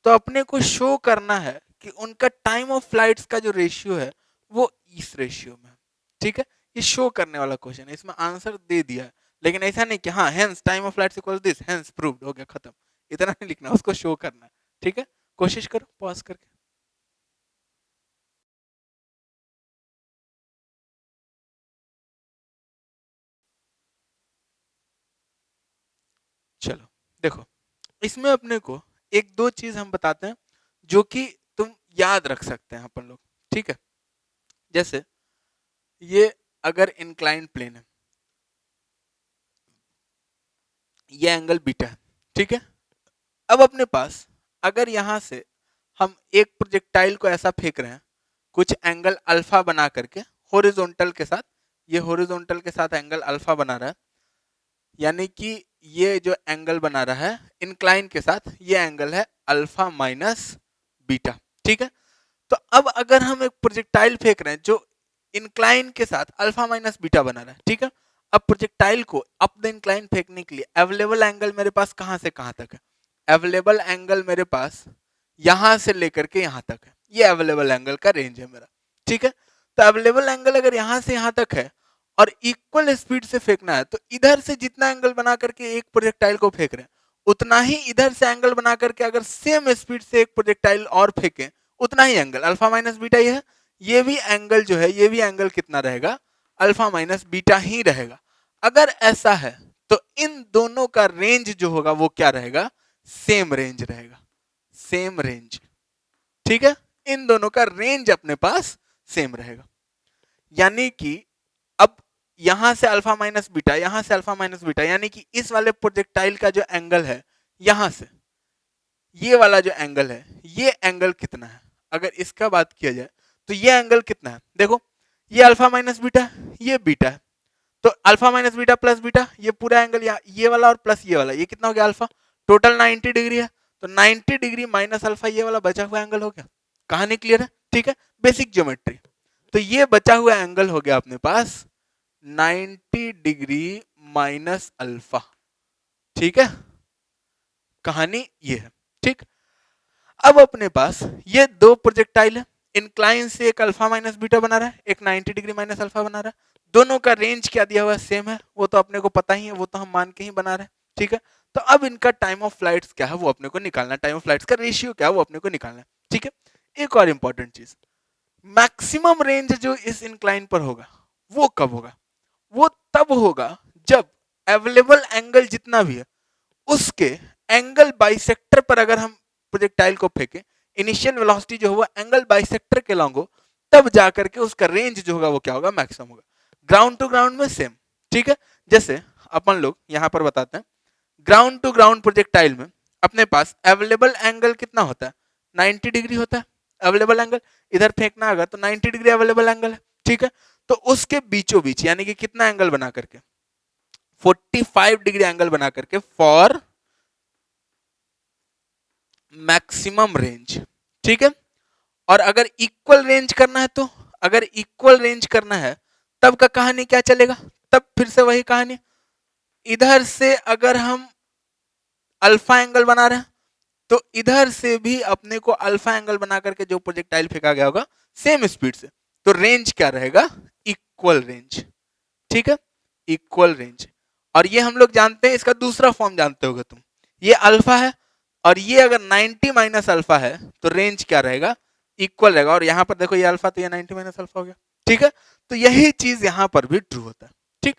Speaker 1: तो अपने को शो करना है कि उनका टाइम ऑफ फ्लाइट्स का जो रेशियो है वो इस रेशियो में है। ठीक है, ये शो करने वाला क्वेश्चन है, इसमें आंसर दे दिया है, लेकिन ऐसा नहीं कि हाँ hence time of flights equals this, hence proved, हो गया खत्म, इतना नहीं लिखना, उसको शो करना है। ठीक है, कोशिश करो पॉज करके। चलो देखो, इसमें अपने को एक दो चीज हम बताते हैं जो कि तुम याद रख सकते हैं अपन लोग। ठीक है, जैसे ये अगर इंक्लाइन प्लेन है, ये एंगल बीटा है। ठीक है। अब अपने पास अगर यहां से हम एक प्रोजेक्टाइल को ऐसा फेंक रहे हैं कुछ एंगल अल्फा बना करके हॉरिजॉन्टल के साथ, ये हॉरिजॉन्टल के साथ एंगल अल्फा बना रहा है, यानी कि ये जो एंगल बना रहा है इंक्लाइन के साथ, ये एंगल है अल्फा माइनस बीटा। ठीक है। तो अब अगर हम एक प्रोजेक्टाइल फेंक रहे हैं जो इंक्लाइन के साथ अल्फा माइनस बीटा बना रहा है, ठीक है, अब प्रोजेक्टाइल को अप द इंक्लाइन फेंकने के लिए अवेलेबल एंगल मेरे पास कहां से कहां तक है, अवेलेबल एंगल मेरे पास यहां से लेकर के यहां तक है, ये अवेलेबल एंगल का रेंज है मेरा। ठीक है। तो अवेलेबल एंगल अगर यहां से यहां तक है और इक्वल स्पीड से फेंकना है, तो इधर से जितना एंगल बना करके एक प्रोजेक्टाइल को फेंक रहे हैं उतना ही इधर से एंगल बना करके अगर सेम स्पीड से एक प्रोजेक्टाइल और फेंकें उतना ही एंगल अल्फा माइनस बीटा ही है, ये भी एंगल जो है, ये भी एंगल कितना रहेगा, अल्फा माइनस बीटा ही रहेगा। अगर ऐसा है तो इन दोनों का रेंज जो होगा वो क्या रहेगा, सेम रेंज रहेगा, सेम रेंज। ठीक है, इन दोनों का रेंज अपने पास सेम रहेगा, यानी कि अब यहां से अल्फा माइनस बीटा, यहां से अल्फा माइनस बीटा, यानी कि इस वाले प्रोजेक्टाइल का जो एंगल है यहां से ये वाला जो एंगल है, ये एंगल कितना है, अगर इसका बात किया जाए तो ये एंगल कितना है, देखो ये अल्फा माइनस बीटा है, ये बीटा है, तो alpha minus beta plus beta, ये पूरा एंगल ये वाला और प्लस ये वाला, ये कितना हो गया अल्फा, टोटल 90 डिग्री है, तो 90 डिग्री माइनस अल्फा, ये वाला बचा हुआ एंगल हो गया। कहानी क्लियर है। ठीक है, बेसिक ज्योमेट्री। तो ये बचा हुआ एंगल हो गया अपने पास 90 डिग्री माइनस अल्फा। ठीक है, कहानी ये है। ठीक, अब अपने पास ये दो प्रोजेक्टाइल है, इंक्लाइन से एक अल्फा माइनस बीटा बना रहा है, एक 90 डिग्री माइनस अल्फा बना रहा है, दोनों का रेंज क्या दिया हुआ है, सेम है, वो तो अपने को पता ही है, वो तो हम मान के ही बना रहे हैं। ठीक है, तो अब इनका टाइम ऑफ फ्लाइट्स क्या है वो अपने को निकालना है, टाइम ऑफ फ्लाइट्स का रेशियो क्या है वो अपने को निकालना है। ठीक है, एक और इंपॉर्टेंट चीज, मैक्सिमम रेंज जो इस इंक्लाइन पर होगा वो कब होगा, वो तब होगा जब अवेलेबल एंगल जितना भी है उसके एंगल बाइसेक्टर पर अगर हम प्रोजेक्टाइल को फेंके, इनिशियल वेलोसिटी जो है वो एंगल बाइसेक्टर के लॉन्ग हो, तब जाकर के उसका रेंज जो होगा वो क्या होगा, मैक्सिमम होगा। ग्राउंड टू ग्राउंड में सेम, ठीक है। जैसे अपन लोग यहां पर बताते हैं, ग्राउंड टू ग्राउंड प्रोजेक्टाइल में अपने पास अवेलेबल एंगल कितना होता है, 90 डिग्री होता है अवेलेबल एंगल। इधर फेंकना अगर तो 90 डिग्री अवेलेबल एंगल है, ठीक है। तो उसके बीचों बीच यानी कि कितना एंगल बना करके, 45 डिग्री एंगल बना करके फॉर मैक्सिमम रेंज, ठीक है। और अगर इक्वल रेंज करना है, तो अगर इक्वल रेंज करना है तब का कहानी क्या चलेगा, तब फिर से वही कहानी, इधर से अगर हम अल्फा एंगल बना रहे हैं तो इधर से भी अपने को अल्फा एंगल बना करके जो प्रोजेक्टाइल फेंका गया होगा सेम स्पीड से, तो रेंज क्या रहेगा, इक्वल रेंज, ठीक है, इक्वल रेंज। और ये हम लोग जानते हैं, इसका दूसरा फॉर्म जानते होगे तुम, ये अल्फा है और ये अगर 90 माइनस अल्फा है तो रेंज क्या रहेगा, इक्वल रहेगा। और यहां पर देखो ये अल्फा तो ये 90 माइनस अल्फा हो गया, ठीक है। तो यही चीज यहां पर भी ट्रू होता है, ठीक।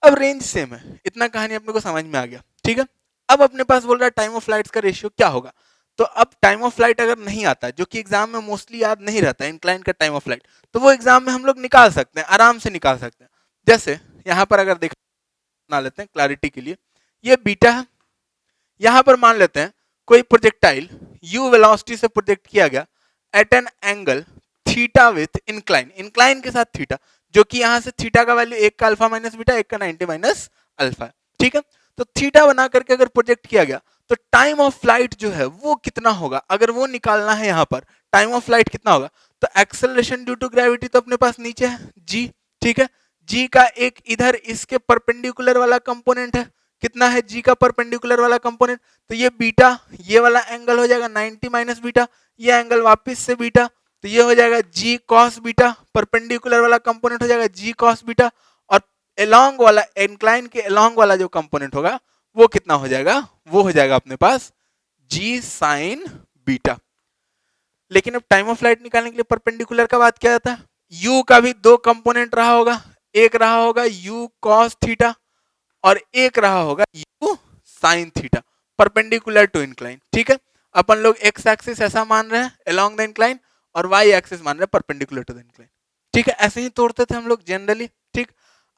Speaker 1: अब रेंज सेम है, इतना कहानी अपने को समझ में आ गया, ठीक है। अब अपने पास बोल रहा है टाइम ऑफ फ्लाइट का रेशियो क्या होगा। तो अब टाइम ऑफ फ्लाइट अगर नहीं आता है, जो कि एग्जाम में मोस्टली याद नहीं रहता है इंक्लाइन का टाइम ऑफ फ्लाइट, तो वो एग्जाम में हम लोग निकाल सकते हैं, आराम से निकाल सकते हैं। जैसे यहां पर अगर देख बना लेते हैं क्लैरिटी के लिए, ये बीटा है। यहां पर मान लेते हैं कोई प्रोजेक्टाइल u वेलोसिटी से प्रोजेक्ट किया गया at an angle theta with incline, incline के साथ थीटा, जो कि यहां से थीटा का वैल्यू एक का अल्फा माइनस बीटा, एक का 90 माइनस अल्फा है, ठीक है। तो थीटा बना करके अगर प्रोजेक्ट किया गया तो टाइम ऑफ फ्लाइट जो है वो कितना होगा, अगर वो निकालना है यहां पर टाइम ऑफ फ्लाइट कितना होगा, तो एक्सेलरेशन ड्यू टू ग्रेविटी तो अपने पास नीचे है g, ठीक है। g का एक इधर इसके परपेंडिकुलर वाला कंपोनेंट है, कितना है g का परपेंडिकुलर वाला कंपोनेंट, तो ये बीटा, ये वाला एंगल हो जाएगा 90 माइनस बीटा, ये एंगल वापस से बीटा, तो ये हो जाएगा g cos बीटा, परपेंडिकुलर वाला कंपोनेंट हो जाएगा g cos बीटा, और एलोंग वाला इंक्लाइन के एलोंग वाला जो कंपोनेंट होगा वो कितना हो जाएगा, वो हो जाएगा अपने पास g sin बीटा। लेकिन अब टाइम ऑफ फ्लाइट निकालने के लिए परपेंडिकुलर का बात क्या जाता है, u का भी दो कंपोनेंट रहा होगा, एक रहा होगा u cos थीटा और एक रहा होगा u sin theta, perpendicular to incline, ठीक है। अपन लोग एक्स एक्सिस ऐसा मान रहे हैं अलोंग द इंक्लाइन और वाई एक्सिस मान रहे हैं परपेंडिकुलर टू द इंक्लाइन, ठीक है। ऐसे ही तोड़ते थे हम लोग जनरली, ठीक।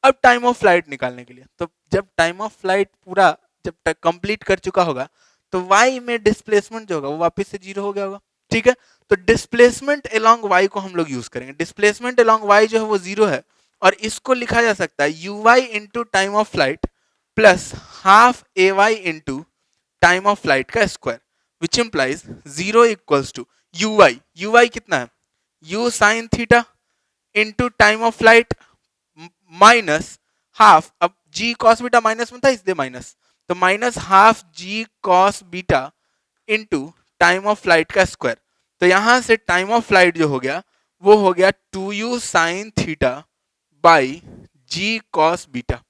Speaker 1: अब टाइम ऑफ फ्लाइट निकालने के लिए, तो जब टाइम ऑफ फ्लाइट पूरा जब तक कंप्लीट कर चुका होगा तो वाई में डिस्प्लेसमेंट जो होगा वो वापस से जीरो हो गया होगा, ठीक है। तो डिस्प्लेसमेंट अलोंग वाई को हम लोग यूज करेंगे, डिस्प्लेसमेंट अलोंग वाई जो है वो जीरो है, और इसको लिखा जा सकता है u y into time of flight plus half a y into time of flight का square, which implies zero equals to u y कितना है, u sine theta into time of flight minus half, अब g cos beta minus में था इसलिए minus, तो minus half g cos beta into time of flight का square. तो यहां से टाइम ऑफ फ्लाइट जो हो गया वो हो गया 2u sine theta by g cos beta.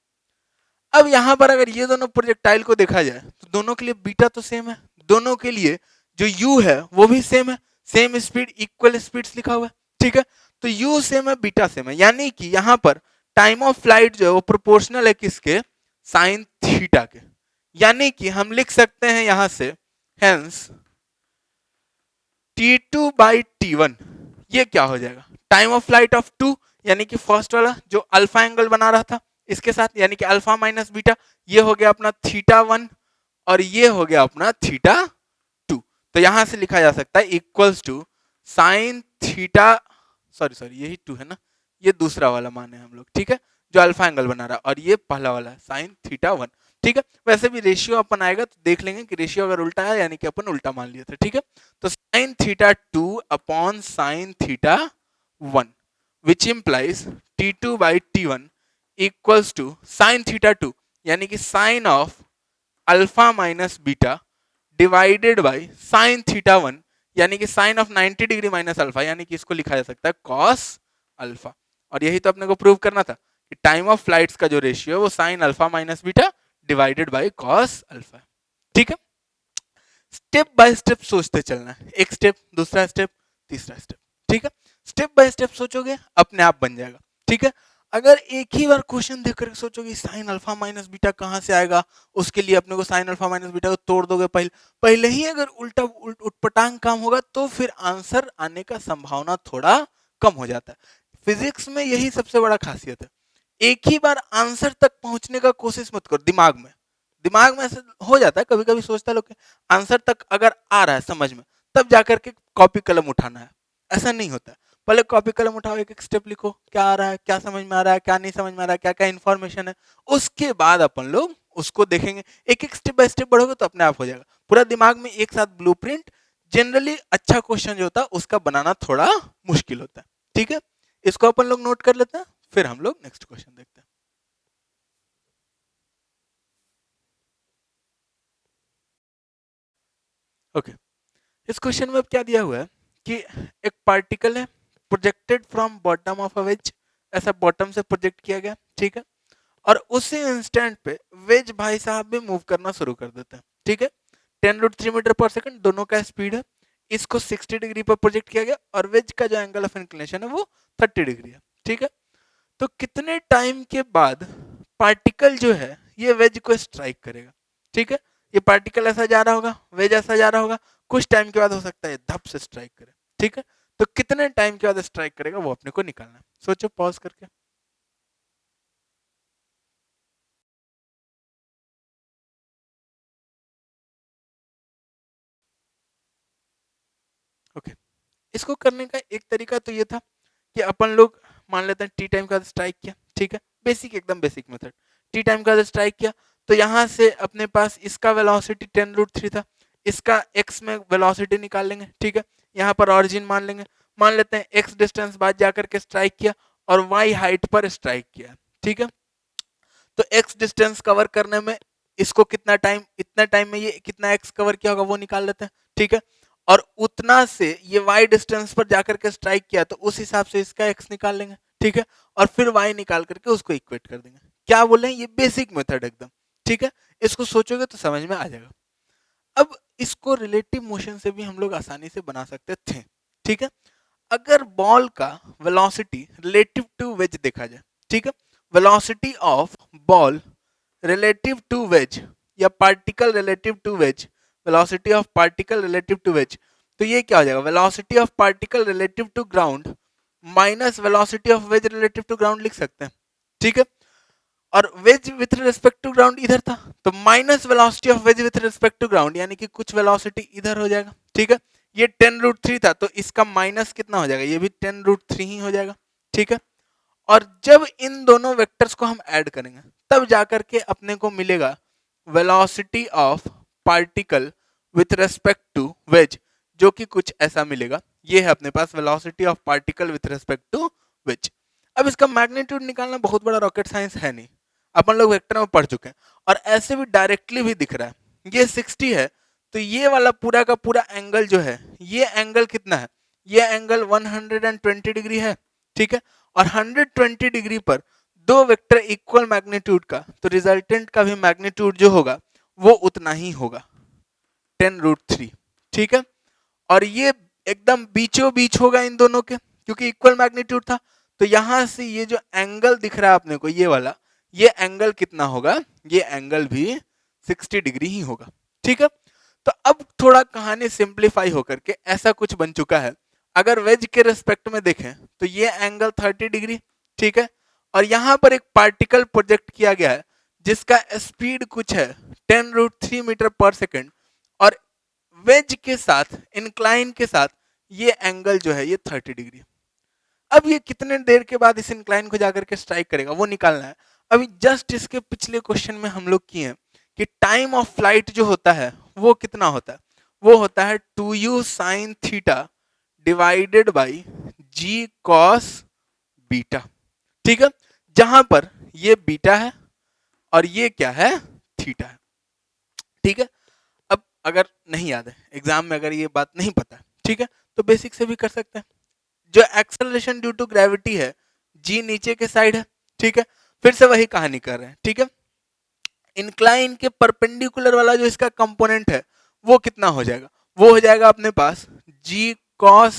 Speaker 1: अब यहां पर अगर ये दोनों प्रोजेक्टाइल को देखा जाए तो दोनों के लिए बीटा तो सेम है, दोनों के लिए जो u है वो भी सेम है, सेम स्पीड इक्वल स्पीड्स लिखा हुआ है, ठीक है। तो u सेम है बीटा सेम है, यानी कि यहां पर टाइम ऑफ फ्लाइट जो है वो प्रोपोर्शनल है किसके, साइन थीटा के। यानी कि हम लिख सकते हैं यहां से हेंस t2 बाई t1 ये क्या हो जाएगा, टाइम ऑफ फ्लाइट ऑफ 2, यानी कि फर्स्ट वाला जो अल्फा एंगल बना रहा था इसके साथ, यानी कि अल्फा माइनस बीटा, ये हो गया अपना थीटा 1 और ये हो गया अपना थीटा 2। तो यहां से लिखा जा सकता है equals to sine theta, sorry यही 2 है ना, ये दूसरा वाला माने हम लोग, ठीक है, जो अल्फा एंगल बना रहा है, और ये पहला वाला साइन थीटा 1, ठीक है। वैसे भी रेशियो अपन आएगा तो देख लेंगे कि रेशियो अगर उल्टा है यानी कि अपन उल्टा मान लिए थे, ठीक है। तो sine theta 2 upon sine theta 1 which implies t2 by t1 equals to sine theta 2 यानी कि sine of alpha minus beta divided by sine theta 1 यानी कि sine of 90 degree minus alpha, यानी कि इसको लिखा जा सकता है कॉस अल्फा। और यही तो अपने को प्रूव करना था कि टाइम ऑफ फ्लाइट्स का जो रेशियो है वो sign alpha minus beta divided by cos alpha, ठीक है। स्टेप बाय स्टेप सोचते चलना है, एक स्टेप, दूसरा स्टेप, तीसरा स्टेप, ठीक है। स्टेप बाय स्टेप सोचोगे अपने आप बन जाएगा, ठीक है। अगर एक ही बार क्वेश्चन देख कर सोचोगे साइन अल्फा माइनस बीटा कहाँ से आएगा, उसके लिए अपने को साइन अल्फा माइनस बीटा को तोड़ दोगे पहले पहले ही अगर उटपटांग काम होगा तो फिर आंसर आने का संभावना थोड़ा कम हो जाता है। फिजिक्स में यही सबसे बड़ा खासियत है। एक ही बार आंसर तक पहुंचने का कोशिश मत करो। दिमाग में ऐसे हो जाता है कभी कभी, सोचता है लोग कि आंसर तक अगर आ रहा है समझ में तब जाकर के कॉपी कलम उठाना है। ऐसा नहीं होता है। पहले कॉपी कलम उठाओ, एक एक स्टेप लिखो, क्या आ रहा है, क्या समझ में आ रहा है, क्या नहीं समझ में आ रहा है, क्या क्या इन्फॉर्मेशन है, उसके बाद अपन लोग उसको देखेंगे। एक एक स्टेप बाय स्टेप बढ़ोगे तो अपने आप हो जाएगा। पूरा दिमाग में एक साथ ब्लूप्रिंट, जनरली अच्छा क्वेश्चन जो होता है उसका बनाना थोड़ा मुश्किल होता है। ठीक है, इसको अपन लोग नोट कर लेते हैं, फिर हम लोग नेक्स्ट क्वेश्चन देखते हैं। ओके, इस क्वेश्चन में अब क्या दिया हुआ है कि एक पार्टिकल है projected from bottom of a wedge, ऐसा बॉटम से प्रोजेक्ट किया गया, ठीक है, और उसी इंस्टेंट पे वेज भाई साहब भी मूव करना शुरू कर देते हैं। ठीक है, 10√3 मीटर पर सेकंड दोनों का स्पीड है। इसको 60 डिग्री पर प्रोजेक्ट किया गया और वेज का जो एंगल ऑफ इंक्लिनेशन है वो 30 डिग्री है। ठीक है, तो कितने टाइम के बाद पार्टिकल जो है ये वेज को स्ट्राइक करेगा। ठीक है, ये पार्टिकल ऐसा जा रहा होगा, वेज ऐसा जा रहा होगा, कुछ टाइम के बाद हो सकता है धप से स्ट्राइक करे। ठीक है, तो कितने टाइम के बाद स्ट्राइक करेगा वो अपने को निकालना है। सोचो पॉज करके। ओके, इसको करने का एक तरीका तो ये था कि अपन लोग मान लेते हैं टी टाइम का स्ट्राइक किया। ठीक है, बेसिक एकदम बेसिक मेथड। टी टाइम का स्ट्राइक किया तो यहाँ से अपने पास इसका वेलोसिटी 10√3 था, इसका एक्स में वेलोसिटी निकाल लेंगे। ठीक है, यहाँ पर ऑरिजिन मान लेंगे, मान लेते हैं एक्स डिस्टेंस बाद जाकर के स्ट्राइक किया और वाई हाइट पर स्ट्राइक किया। ठीक है, तो एक्स डिस्टेंस कवर करने में इसको कितना टाइम, इतना टाइम में ये कितना एक्स कवर किया होगा वो निकाल लेते हैं। ठीक है, और उतना से ये वाई डिस्टेंस पर जाकर के स्ट्राइक किया तो उस हिसाब से इसका एक्स निकाल लेंगे। ठीक है, और फिर वाई निकाल करके उसको इक्वेट कर देंगे। क्या बोले, ये बेसिक मेथड एकदम। ठीक है, इसको सोचोगे तो समझ में आ जाएगा। अब इसको रिलेटिव मोशन से भी हम लोग आसानी से बना सकते थे। ठीक है, अगर बॉल का वेलोसिटी रिलेटिव टू वेज देखा जाए, ठीक है, velocity of ball relative to wedge या particle relative to wedge, velocity of particle relative to wedge, तो ये क्या हो जाएगा, velocity of particle relative to ground minus velocity of wedge relative to ground लिख सकते हैं। ठीक है, और wedge with respect to ground इधर था तो minus velocity of wedge with respect to ground, यानी कि कुछ वेलोसिटी इधर हो जाएगा। ठीक है, ये 10√3 था तो इसका माइनस कितना हो जाएगा, ये भी 10√3 ही हो जाएगा। ठीक है, और जब इन दोनों वेक्टर्स को हम ऐड करेंगे तब जाकर के अपने को मिलेगा velocity of particle with respect to wedge, जो कि कुछ ऐसा मिलेगा। ये है अपने पास velocity of particle with respect to wedge. अब इसका मैग्नीट्यूड निकालना बहुत बड़ा रॉकेट साइंस है नहीं, अपन लोग वेक्टर में पढ़ चुके हैं और ऐसे भी डायरेक्टली भी दिख रहा है। ये 60 है तो ये वाला पूरा का पूरा एंगल जो है, ये एंगल कितना है, ये एंगल 120 डिग्री है। ठीक है, और 120 डिग्री पर दो वेक्टर इक्वल मैग्नीट्यूड का, तो रिजल्टेंट का भी मैग्नीट्यूड जो होगा वो उतना ही होगा, 10√3। ठीक है, और ये एकदम बीचों बीच होगा इन दोनों के क्योंकि इक्वल मैग्नीट्यूड था। तो यहां से ये जो एंगल दिख रहा है अपने को ये वाला, ये एंगल कितना होगा, ये एंगल भी 60 डिग्री ही होगा। ठीक है, तो अब थोड़ा कहानी सिंप्लीफाई होकर के ऐसा कुछ बन चुका है। अगर वेज के रिस्पेक्ट में देखें तो ये एंगल 30 डिग्री। ठीक है, और यहां पर एक पार्टिकल प्रोजेक्ट किया गया है जिसका स्पीड कुछ है 10√3 मीटर पर सेकंड, और वेज के साथ इंक्लाइन के साथ ये एंगल जो है ये 30 डिग्री। अब ये कितने देर के बाद इस इंक्लाइन को जाकर के स्ट्राइक करेगा वो निकालना है। अभी जस्ट इसके पिछले क्वेश्चन में हम लोग किए हैं कि टाइम ऑफ फ्लाइट जो होता है वो कितना होता है, वो होता है 2u sine theta divided by g cos beta. ठीक है, जहां पर ये बीटा है और ये क्या है, थीटा है। ठीक है, अब अगर नहीं याद है एग्जाम में, अगर ये बात नहीं पता है, ठीक है, तो बेसिक से भी कर सकते हैं। जो एक्सेलरेशन ड्यू टू ग्रेविटी है, जी नीचे के साइड है। ठीक है, फिर से वही कहानी कर रहे हैं। ठीक है, इंक्लाइन के परपेंडिकुलर वाला जो इसका कंपोनेंट है वो कितना हो जाएगा, वो हो जाएगा अपने पास जी कॉस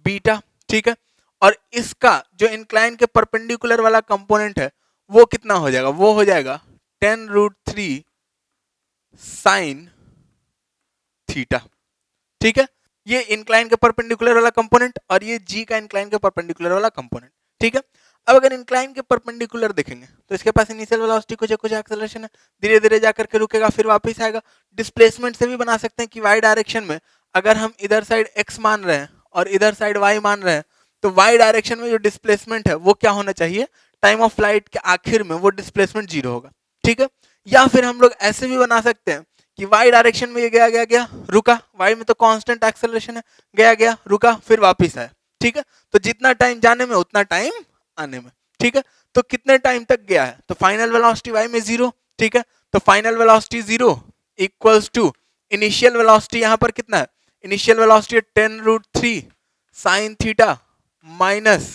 Speaker 1: बीटा। ठीक है, और इसका जो इंक्लाइन के परपेंडिकुलर वाला कंपोनेंट है वो कितना हो जाएगा, वो हो जाएगा 10√3 साइन थीटा। ठीक है, ये इंक्लाइन के परपेंडिकुलर वाला कंपोनेंट और ये जी का इंक्लाइन के परपेंडिकुलर वाला कंपोनेंट। ठीक है, अब अगर इंक्लाइन के परपेंडिकुलर देखेंगे तो इसके पास इनिशियल वेलोसिटी कुछ एक्सेलरेशन है, धीरे धीरे जाकर के रुकेगा फिर वापस आएगा। डिस्प्लेसमेंट से भी बना सकते हैं कि वाई डायरेक्शन में अगर हम इधर साइड एक्स मान रहे हैं और इधर साइड वाई मान रहे हैं तो वाई डायरेक्शन में जो डिस्प्लेसमेंट है वो क्या होना चाहिए, टाइम ऑफ फ्लाइट के आखिर में वो डिस्प्लेसमेंट 0 होगा। ठीक है, या फिर हम लोग ऐसे भी बना सकते हैं कि वाई डायरेक्शन में ये गया रुका, वाई में तो कांस्टेंट एक्सेलरेशन है, गया रुका फिर वापस आया। ठीक है, तो जितना टाइम जाने में उतना टाइम आने में। ठीक है, तो कितने टाइम तक गया है, तो फाइनल वेलोसिटी वाई में 0। ठीक है, तो final velocity 0 equals to initial velocity यहां पर कितना है, initial velocity 10√3 sine theta minus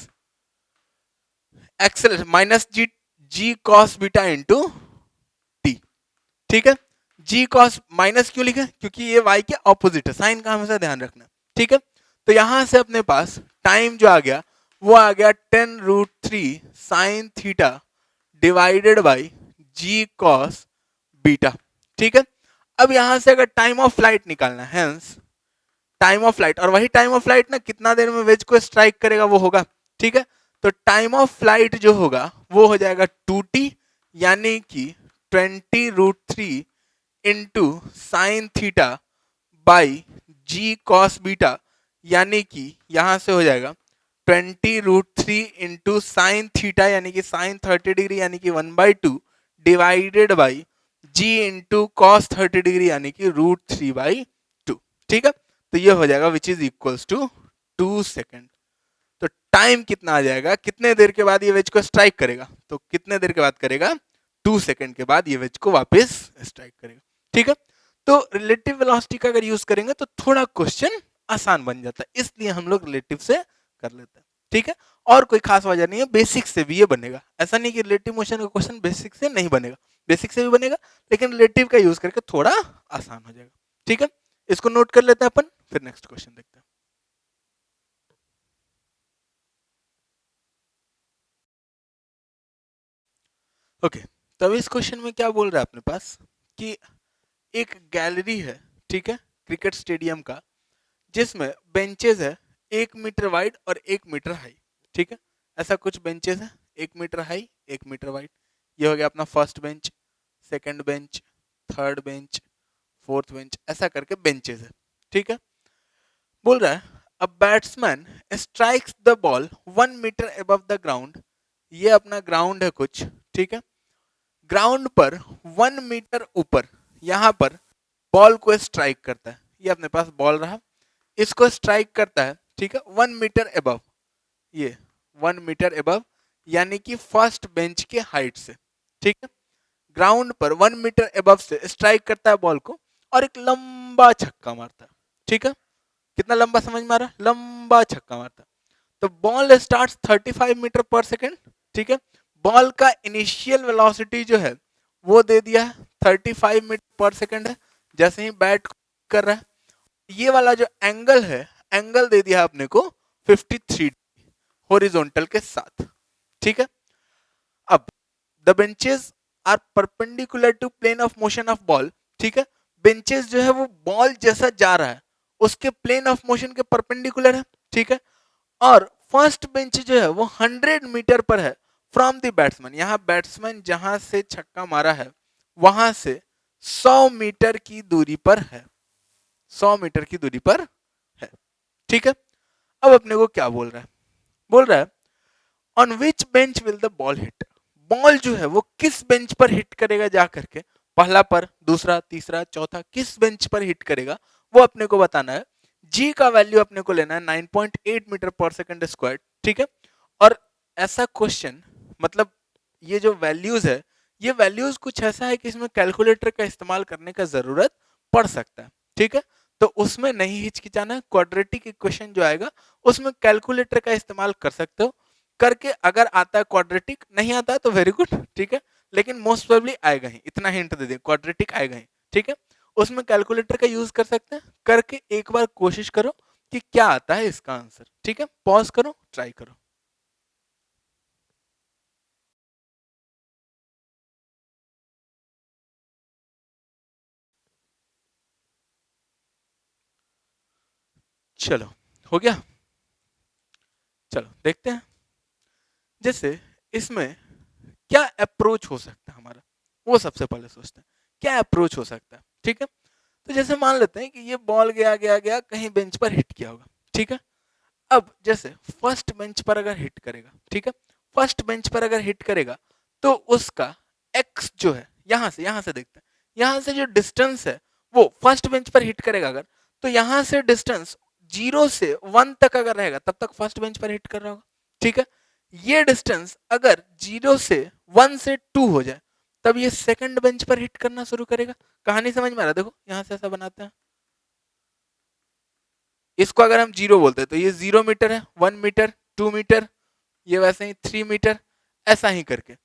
Speaker 1: acceleration minus g cos beta into t. ठीक है, जी कॉस माइनस क्यों लिखे, क्योंकि ये y के ऑपोजिट है, साइन का हमेशा ध्यान रखना। ठीक है, तो यहां से अपने पास टाइम जो आ गया वो आ गया 10√3 sine theta divided by g cos beta. ठीक है, अब यहां से अगर टाइम ऑफ फ्लाइट निकालना है, हेंस टाइम ऑफ फ्लाइट, और वही टाइम ऑफ फ्लाइट ना कितना देर में वेज को स्ट्राइक करेगा वो होगा। ठीक है, तो टाइम ऑफ फ्लाइट जो होगा वो हो जाएगा 2t यानी कि 20√3 into sine theta by g cos beta, यानी कि यहां से हो जाएगा 20√3 इंटू साइन थीटा यानी कि साइन 30 डिग्री यानी कि 1/2 divided by g into cos 30 degree यानी कि √3/2। ठीक है, तो ये हो जाएगा which is equals to 2 second. तो टाइम कितना आ जाएगा, कितने देर के बाद ये वेज को स्ट्राइक करेगा, तो कितने देर के बाद करेगा, 2 सेकेंड के बाद ये वेज को वापस स्ट्राइक करेगा। ठीक है, तो रिलेटिव वेलोसिटी का अगर यूज करेंगे तो थोड़ा क्वेश्चन आसान बन जाता है, इसलिए हम लोग रिलेटिव से कर लेते हैं। ठीक है, और कोई खास वजह नहीं है, बेसिक से भी ये बनेगा, ऐसा नहीं कि रिलेटिव मोशन का क्वेश्चन बेसिक से नहीं बनेगा, बेसिक से भी बनेगा लेकिन रिलेटिव का यूज करके थोड़ा आसान हो जाएगा। ठीक है, इसको नोट कर लेते हैं अपन, फिर नेक्स्ट क्वेश्चन देखते हैं। ओके, तब इस क्वेश्चन में क्या बोल रहा है अपने पास कि एक गैलरी है, ठीक है, क्रिकेट स्टेडियम का, जिसमें बेंचेस है 1 मीटर वाइड और 1 मीटर हाई। ठीक है, ऐसा कुछ बेंचेस है 1 मीटर हाई 1 मीटर वाइड। ये हो गया अपना first bench, second bench, third bench, fourth bench, ऐसा करके बेंचेस है। ठीक है, बोल रहा है a batsman strikes the ball 1 meter above the ground. ये अपना ग्राउंड है कुछ, ठीक है, ग्राउंड पर 1 मीटर ऊपर यहां पर बॉल को स्ट्राइक करता है। ये अपने पास बॉल रहा, इसको स्ट्राइक करता है, ठीक है, 1 मीटर अबव, ये 1 मीटर अबव यानी कि फर्स्ट बेंच के हाइट से। ठीक है, ग्राउंड पर 1 मीटर अबव से स्ट्राइक करता है बॉल को और एक लंबा छक्का मारता है। ठीक है, कितना लंबा समझ में आ रहा है, लंबा छक्का मारता है। तो बॉल स्टार्ट्स 35 मीटर पर सेकेंड। ठीक है, बॉल का इनिशियल वेलोसिटी जो है वो दे दिया है 35 मीटर पर सेकेंड है, जैसे ही बैट कर रहा है। ये वाला जो एंगल है, एंगल दे दिया है अपने को 53 हॉरिजॉन्टल के साथ। ठीक है, अब the benches are perpendicular to plane of motion of ball. ठीक है, बेंचेस जो है वो बॉल जैसा जा रहा है उसके प्लेन ऑफ मोशन के परपेंडिकुलर है। ठीक है, और फर्स्ट बेंच जो है वो 100 मीटर पर है फ्रॉम द बैट्समैन। यहां बैट्समैन जहां से छक्का मारा है वहां से 100 मीटर की दूरी पर है, 100 मीटर की दूरी पर है। ठीक है, अब अपने को क्या बोल रहा है, बोल रहा है on which bench will the ball hit. Ball जो है वो किस बेंच पर हिट करेगा जा करके, पहला पर, दूसरा, तीसरा, चौथा, किस बेंच पर हिट करेगा वो अपने को बताना है। जी का वैल्यू अपने को लेना है 9.8 मीटर पर सेकंड स्क्वायर। ठीक है, और ऐसा क्वेश्चन, मतलब ये जो वैल्यूज है ये वैल्यूज कुछ ऐसा है कि इसमें कैलकुलेटर का इस्तेमाल करने का जरूरत पड़ सकता है। ठीक है, तो उसमें नहीं हिचकिचाना, क्वाड्रेटिक इक्वेशन जो आएगा उसमें कैलकुलेटर का इस्तेमाल कर सकते हो, करके अगर आता है क्वाड्रेटिक, नहीं आता है तो वेरी गुड। ठीक है, लेकिन मोस्ट प्रोबेबली आएगा ही, इतना हिंट दे दे, क्वाड्रेटिक आएगा ही। ठीक है, उसमें कैलकुलेटर का यूज कर सकते हैं, करके एक बार कोशिश करो कि क्या आता है इसका आंसर। ठीक है, पॉज करो, ट्राई करो। चलो, हो गया। चलो देखते हैं, जैसे इसमें क्या अप्रोच हो सकता है हमारा, वो सबसे पहले सोचते हैं क्या अप्रोच हो सकता है। ठीक है, तो जैसे मान लेते हैं कि ये बॉल गया गया गया कहीं बेंच पर हिट किया होगा। ठीक है, अब जैसे फर्स्ट बेंच पर अगर हिट करेगा, ठीक है, फर्स्ट बेंच पर अगर हिट करेगा तो उसका एक्स जो है, यहां से देखते हैं, यहां से जो डिस्टेंस है वो फर्स्ट बेंच पर हिट करेगा अगर, तो यहां से डिस्टेंस 0 से 1 तक अगर रहेगा तब तक फर्स्ट बेंच पर हिट कर रहा होगा। ठीक है, ये डिस्टेंस अगर 0 से 1 से 2 हो जाए तब ये सेकंड बेंच पर हिट करना शुरू करेगा। कहानी समझ में आ रहा है? देखो यहां से ऐसा बनाते हैं, इसको अगर हम 0 बोलते हैं तो ये 0 मीटर है, 1 मीटर, 2 मीटर, ये वैसे ही 3 मीटर, ऐसा ही करके।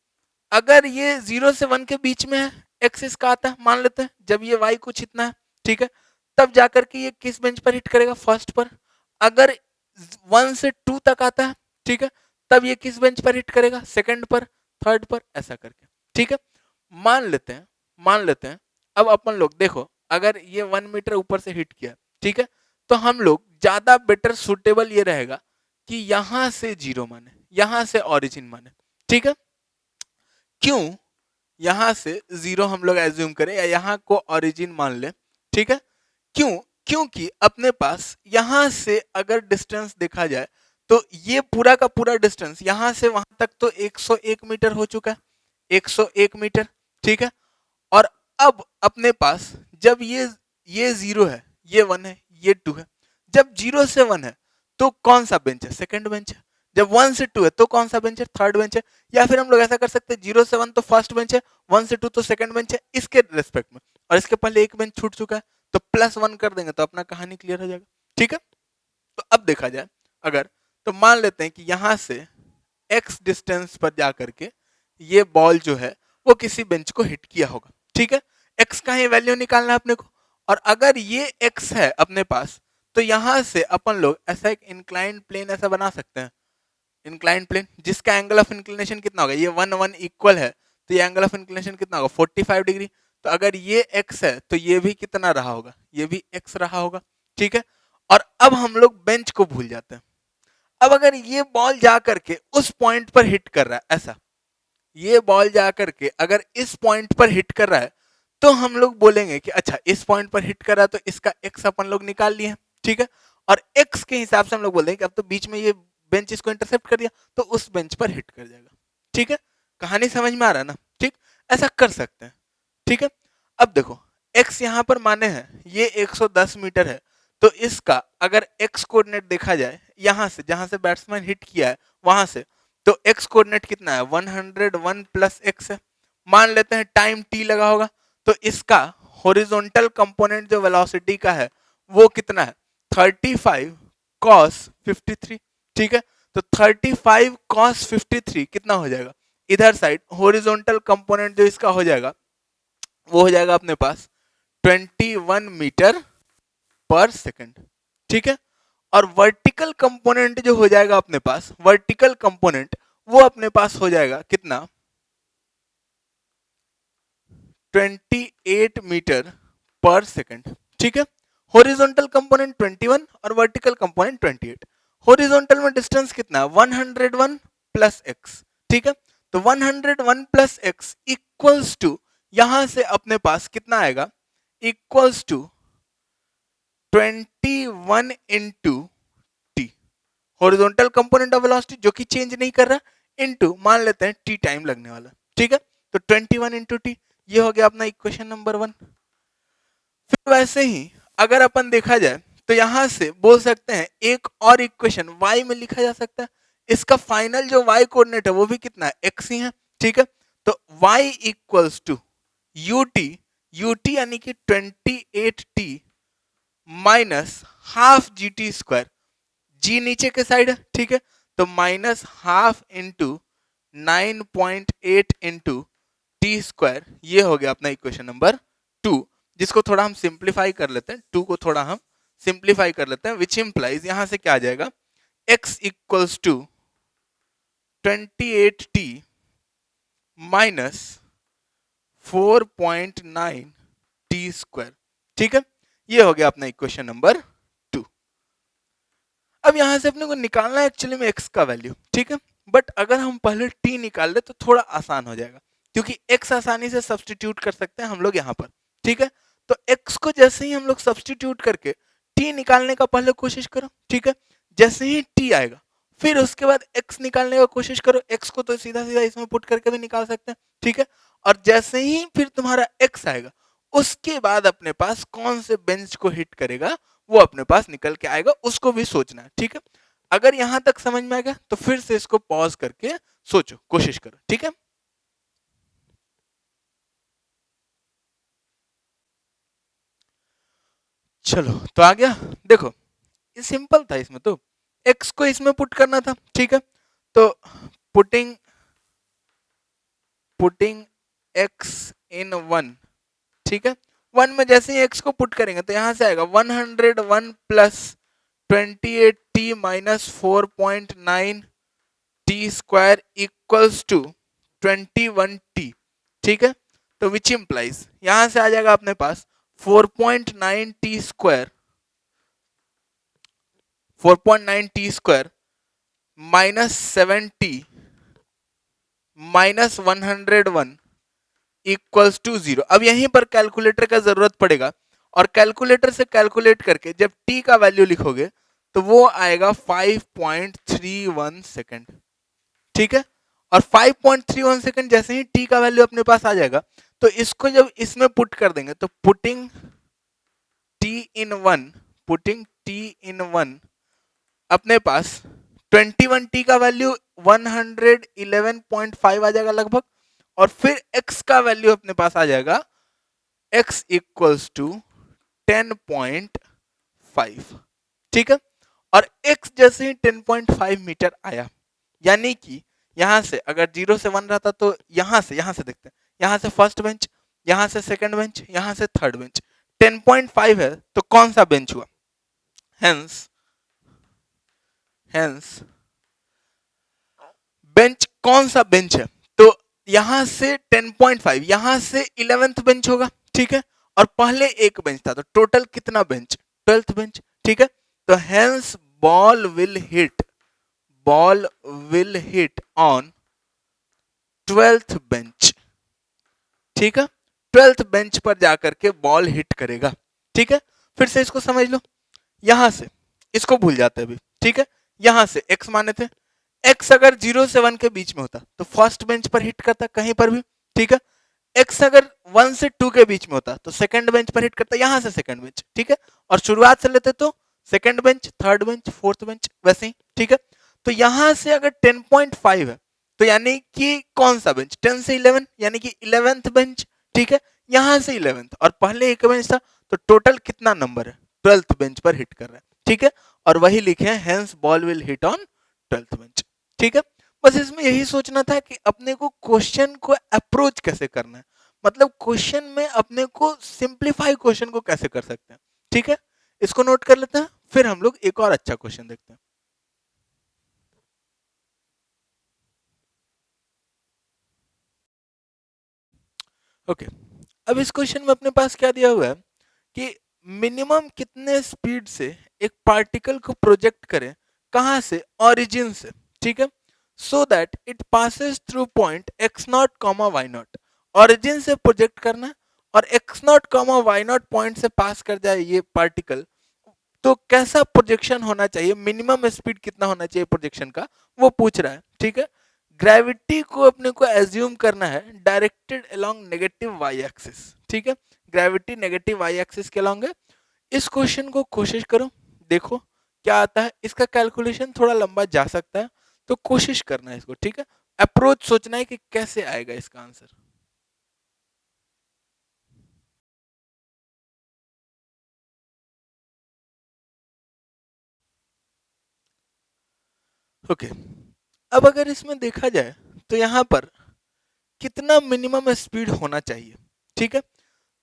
Speaker 1: अगर ये 0 से 1 के बीच में है, एक्सिस का आता है, मान लेते हैं जब ये वाई कुछ इतना है, ठीक है, तब जाकर के ये किस बेंच पर हिट करेगा, फर्स्ट पर। अगर 1 से 2 तक आता है, ठीक है, तब ये किस बेंच पर हिट करेगा, सेकंड पर, थर्ड पर, ऐसा करके। ठीक है, मान लेते हैं अब अपन लोग देखो, अगर ये 1 मीटर ऊपर से हिट किया, ठीक है, तो हम लोग ज्यादा बेटर सुटेबल ये रहेगा कि यहां से 0 माने, यहां से ओरिजिन माने। ठीक है, क्यों यहां से 0 हम लोग एज्यूम करें या यहां को ओरिजिन मान लें। ठीक है, क्यों? क्योंकि अपने पास यहां से अगर डिस्टेंस देखा जाए तो ये पूरा का पूरा डिस्टेंस यहां से वहां तक तो 101 मीटर हो चुका है, 101 मीटर। ठीक है, और अब अपने पास जब ये 0 है, ये 1 है, ये 2 है, जब 0 से 1 है तो कौन सा बेंच है, सेकंड बेंच है। जब 1 से 2 है तो कौन सा बेंच है, थर्ड बेंच है। या फिर हम लोग ऐसा कर सकते हैं, 0 से 1 तो फर्स्ट बेंच है, 1 से 2 तो सेकंड बेंच है, इसके रेस्पेक्ट में, और इसके पहले एक बेंच छूट चुका है तो +1 कर देंगे तो अपना कहानी क्लियर हो जाएगा। ठीक है, तो अब देखा जाए अगर, तो मान लेते हैं कि यहां से x डिस्टेंस पर जाकर के ये बॉल जो है वो किसी बेंच को हिट किया होगा। ठीक है, x का ही वैल्यू निकालना है अपने को, और अगर ये x है अपने पास तो यहां से अपन लोग ऐसा एक इंक्लाइंड प्लेन ऐसा बना सकते हैं, इंक्लाइंड प्लेन जिसका एंगल ऑफ इंक्लिनेशन कितना होगा, ये 1 1 इक्वल है तो ये एंगल ऑफ इंक्लिनेशन कितना होगा, 45 डिग्री। तो अगर ये x है तो ये भी कितना रहा होगा, ये भी x रहा होगा। ठीक है, और अब हम लोग बेंच को भूल जाते हैं। अब अगर ये बॉल जा करके उस पॉइंट पर हिट कर रहा है, ऐसा ये बॉल जा करके अगर इस पॉइंट पर हिट कर रहा है तो हम लोग बोलेंगे कि अच्छा इस पॉइंट पर हिट कर रहा है तो इसका एक्स अपन लोग निकाल लिए। ठीक है, और एक्स के हिसाब से हम लोग बोलेंगे कि अब तो बीच में ये बेंच इसको इंटरसेप्ट कर दिया तो उस बेंच पर हिट कर जाएगा। ठीक है, कहानी समझ में आ रहा है ना? ठीक, ऐसा कर सकते हैं। ठीक है, अब देखो एक्स यहां पर माने हैं ये 110 मीटर है, तो इसका अगर एक्स कोऑर्डिनेट देखा जाए यहां से जहां से बैट्समैन हिट किया है वहां से, तो एक्स कोऑर्डिनेट कितना है, 101 प्लस एक्स है। मान लेते हैं टाइम टी लगा होगा, तो इसका हॉरिजॉन्टल कंपोनेंट जो वेलोसिटी का है वो कितना है, 35 cos 53। ठीक है, तो 35 cos 53 कितना हो जाएगा, इधर साइड हॉरिजॉन्टल कंपोनेंट जो इसका हो जाएगा वो हो जाएगा अपने पास 21 मीटर पर सेकंड। ठीक है, और वर्टिकल कंपोनेंट जो हो जाएगा अपने पास, वर्टिकल कंपोनेंट वो अपने पास हो जाएगा कितना, 28 मीटर पर सेकंड। ठीक है, हॉरिजॉन्टल कंपोनेंट 21 और वर्टिकल कंपोनेंट 28। हॉरिजॉन्टल में डिस्टेंस कितना है, 101 प्लस एक्स। ठीक है, तो 101 प्लस एक्स इक्वल्स टू, यहां से अपने पास कितना आएगा, equals to 21 into t, horizontal component of velocity जो कि चेंज नहीं कर रहा, इनटू मान लेते हैं टी टाइम लगने वाला। ठीक है, तो 21 इंटू टी, ये हो गया अपना इक्वेशन नंबर 1। फिर वैसे ही अगर अपन देखा जाए तो यहां से बोल सकते हैं एक और इक्वेशन y में लिखा जा सकता है, इसका फाइनल जो y कोऑर्डिनेट है वो भी कितना है, x ही है। ठीक है, तो y equals to ut, ut यानी कि 28t minus half g t square, g नीचे के साइड है। ठीक है, तो minus half into 9.8 into t square, ये हो गया अपना इक्वेशन नंबर 2, जिसको थोड़ा हम सिंप्लीफाई कर लेते हैं, 2 को थोड़ा हम सिंप्लीफाई कर लेते हैं, विच इम्प्लाइज यहां से क्या आ जाएगा, x equals to 28t minus 4.9 t square. ठीक है, ये हो गया अपना इक्वेशन नंबर 2। अब यहां से अपने को निकालना है एक्चुअली में x का वैल्यू, ठीक है, बट अगर हम पहले t निकाल ले तो थोड़ा आसान हो जाएगा, क्योंकि x आसानी से सब्सटीट्यूट कर सकते हैं हम लोग यहाँ पर। ठीक है, तो x को जैसे ही हम लोग सब्सटीट्यूट करके t निकालने का पहले कोशिश करो। ठीक है, जैसे ही t आएगा फिर उसके बाद x निकालने का कोशिश करो। x को तो सीधा सीधा इसमें पुट करके भी निकाल सकते हैं। ठीक है, और जैसे ही फिर तुम्हारा x आएगा उसके बाद अपने पास कौन से बेंच को हिट करेगा वो अपने पास निकल के आएगा, उसको भी सोचना है। ठीक है, अगर यहां तक समझ में आ गया तो फिर से इसको पॉज करके सोचो, कोशिश करो। ठीक है, चलो तो आ गया। देखो ये सिंपल था, इसमें तो x को इसमें पुट करना था। ठीक है, तो पुटिंग पुटिंग x इन 1। ठीक है, 1 में जैसे ही x को पुट करेंगे तो यहां से आएगा 101 plus 28t minus 4.9 t square equals to 21t। ठीक है, तो विच इंप्लाइज यहां से आ जाएगा अपने पास 4.9 t square 4.9 t square minus 7t minus 101 equals to 0। अब यहीं पर कैलकुलेटर का जरूरत पड़ेगा, और कैलकुलेटर से कैलकुलेट करके जब t का वैल्यू लिखोगे तो वो आएगा 5.31 सेकेंड। ठीक है, और 5.31 सेकेंड जैसे ही t का वैल्यू अपने पास आ जाएगा तो इसको जब इसमें पुट कर देंगे तो पुटिंग t इन 1 अपने पास 21t का वैल्यू 111.5 आ जाएगा लगभग, और फिर x का वैल्यू अपने पास आ जाएगा x इक्वल्स टू 10.5। ठीक है, और x जैसे ही 10.5 मीटर आया, यानी कि यहां से अगर 0 से 1 रहता तो यहां से देखते हैं, यहां से फर्स्ट बेंच, यहां से सेकंड बेंच, यहां से थर्ड बेंच, 10.5 है तो कौन सा बेंच हुआ, हेंस बेंच कौन सा बेंच है, तो यहां से 10.5 यहां से 11th बेंच होगा। ठीक है, और पहले एक बेंच था तो टोटल कितना बेंच, 12th बेंच। ठीक है, तो hence ball will hit on 12th bench. ठीक है, 12th बेंच पर जाकर के बॉल हिट करेगा। ठीक है, फिर से इसको समझ लो, यहां से इसको भूल जाते हैं अभी। ठीक है, यहां से x माने थे, x अगर 0 से 1 के बीच में होता तो फर्स्ट बेंच पर हिट करता कहीं पर भी। ठीक है, x अगर 1 से 2 के बीच में होता तो सेकंड बेंच पर हिट करता, यहां से सेकंड बेंच। ठीक है, और शुरुआत से लेते तो second bench, third bench, fourth bench, वैसे ही। ठीक है, तो यहां से अगर 10.5 है तो यानी कि कौन सा बेंच, 10 से 11 यानी कि 11th बेंच। ठीक है, यहां से 11th और पहले एक बेंच था तो टोटल कितना नंबर है, 12th बेंच पर हिट कर रहा है। ठीक है, और वही लिखे हैं hence ball will hit on 12th bench. ठीक है, बस इसमें यही सोचना था कि अपने को क्वेश्चन को अप्रोच कैसे करना है, मतलब क्वेश्चन में अपने को सिंप्लीफाई क्वेश्चन को कैसे कर सकते हैं। ठीक है, इसको नोट कर लेते हैं, फिर हम लोग एक और अच्छा क्वेश्चन देखते हैं। ओके, अब इस क्वेश्चन में अपने पास क्या दिया हुआ है कि मिनिमम कितने स्पीड से एक पार्टिकल को प्रोजेक्ट करें, कहां से, ओरिजिन से। ठीक है, so that it passes through point x not comma y not, origin से प्रोजेक्ट करना है और x not comma y not point से पास कर जाए ये पार्टिकल, तो कैसा प्रोजेक्शन होना चाहिए, मिनिमम स्पीड कितना होना चाहिए प्रोजेक्शन का, वो पूछ रहा है। ठीक है, ग्रेविटी को अपने को एज्यूम करना है directed along negative y axis. ठीक है, ग्रेविटी नेगेटिव वाई एक्सिस के अलोंग है। इस क्वेश्चन को कोशिश करो, देखो क्या आता है। इसका कैलकुलेशन थोड़ा लंबा जा सकता है तो कोशिश करना है इसको। ठीक है, अप्रोच सोचना है कि कैसे आएगा इसका आंसर। ओके, अब अगर इसमें देखा जाए तो यहां पर कितना मिनिमम स्पीड होना चाहिए। ठीक है,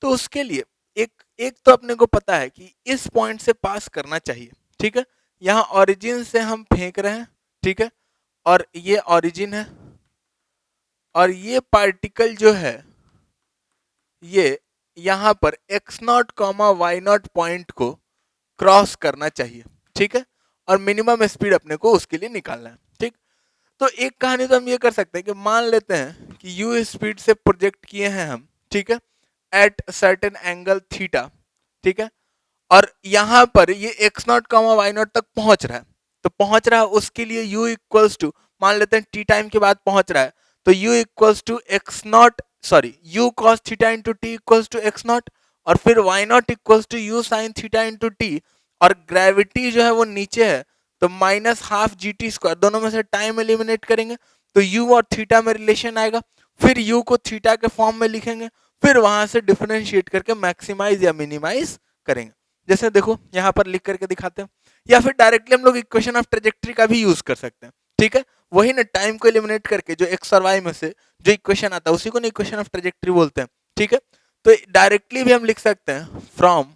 Speaker 1: तो उसके लिए एक एक तो अपने को पता है कि इस पॉइंट से पास करना चाहिए, ठीक है। यहाँ ओरिजिन से हम फेंक रहे हैं, ठीक है, और ये ओरिजिन है, और ये पार्टिकल जो है ये यहाँ पर x not comma y not point को क्रॉस करना चाहिए, ठीक है, और मिनिमम स्पीड अपने को उसके लिए निकालना है, ठीक। तो एक कहानी तो हम ये कर सकते हैं कि मान लेते हैं कि u स्पीड से प्रोजेक्ट किए हैं हम, ठीक है, एट सर्टेन एंगल थीटा, ठीक है, और यहाँ पर ये x not comma y not तक पहुंच रहा है। तो पहुंच रहा है उसके लिए u इक्वल्स टू, मान लेते हैं t टाइम के बाद पहुंच रहा है, तो u equals to x not, sorry u cos theta into t equals to x not, और फिर y not equals to u sine theta into t, और ग्रेविटी जो है वो नीचे है, तो minus half g t square, दोनों में से टाइम एलिमिनेट करेंगे तो u और थीटा में रिलेशन आएगा, फिर u को थीटा के फॉर्म में लिखेंगे, फिर वहां से डिफरेंशिएट करके मैक्सिमाइज या मिनिमाइज करेंगे। जैसे देखो यहाँ पर लिख करके दिखाते हैं, या फिर डायरेक्टली हम लोग इक्वेशन ऑफ ट्रेजेक्ट्री का भी यूज कर सकते हैं, ठीक है, वही ना, टाइम को एलिमिनेट करके जो एक्स और वाई में से जो इक्वेशन आता है उसी को ना इक्वेशन ऑफ ट्रेजेक्ट्री बोलते हैं, ठीक है। तो डायरेक्टली भी हम लिख सकते हैं from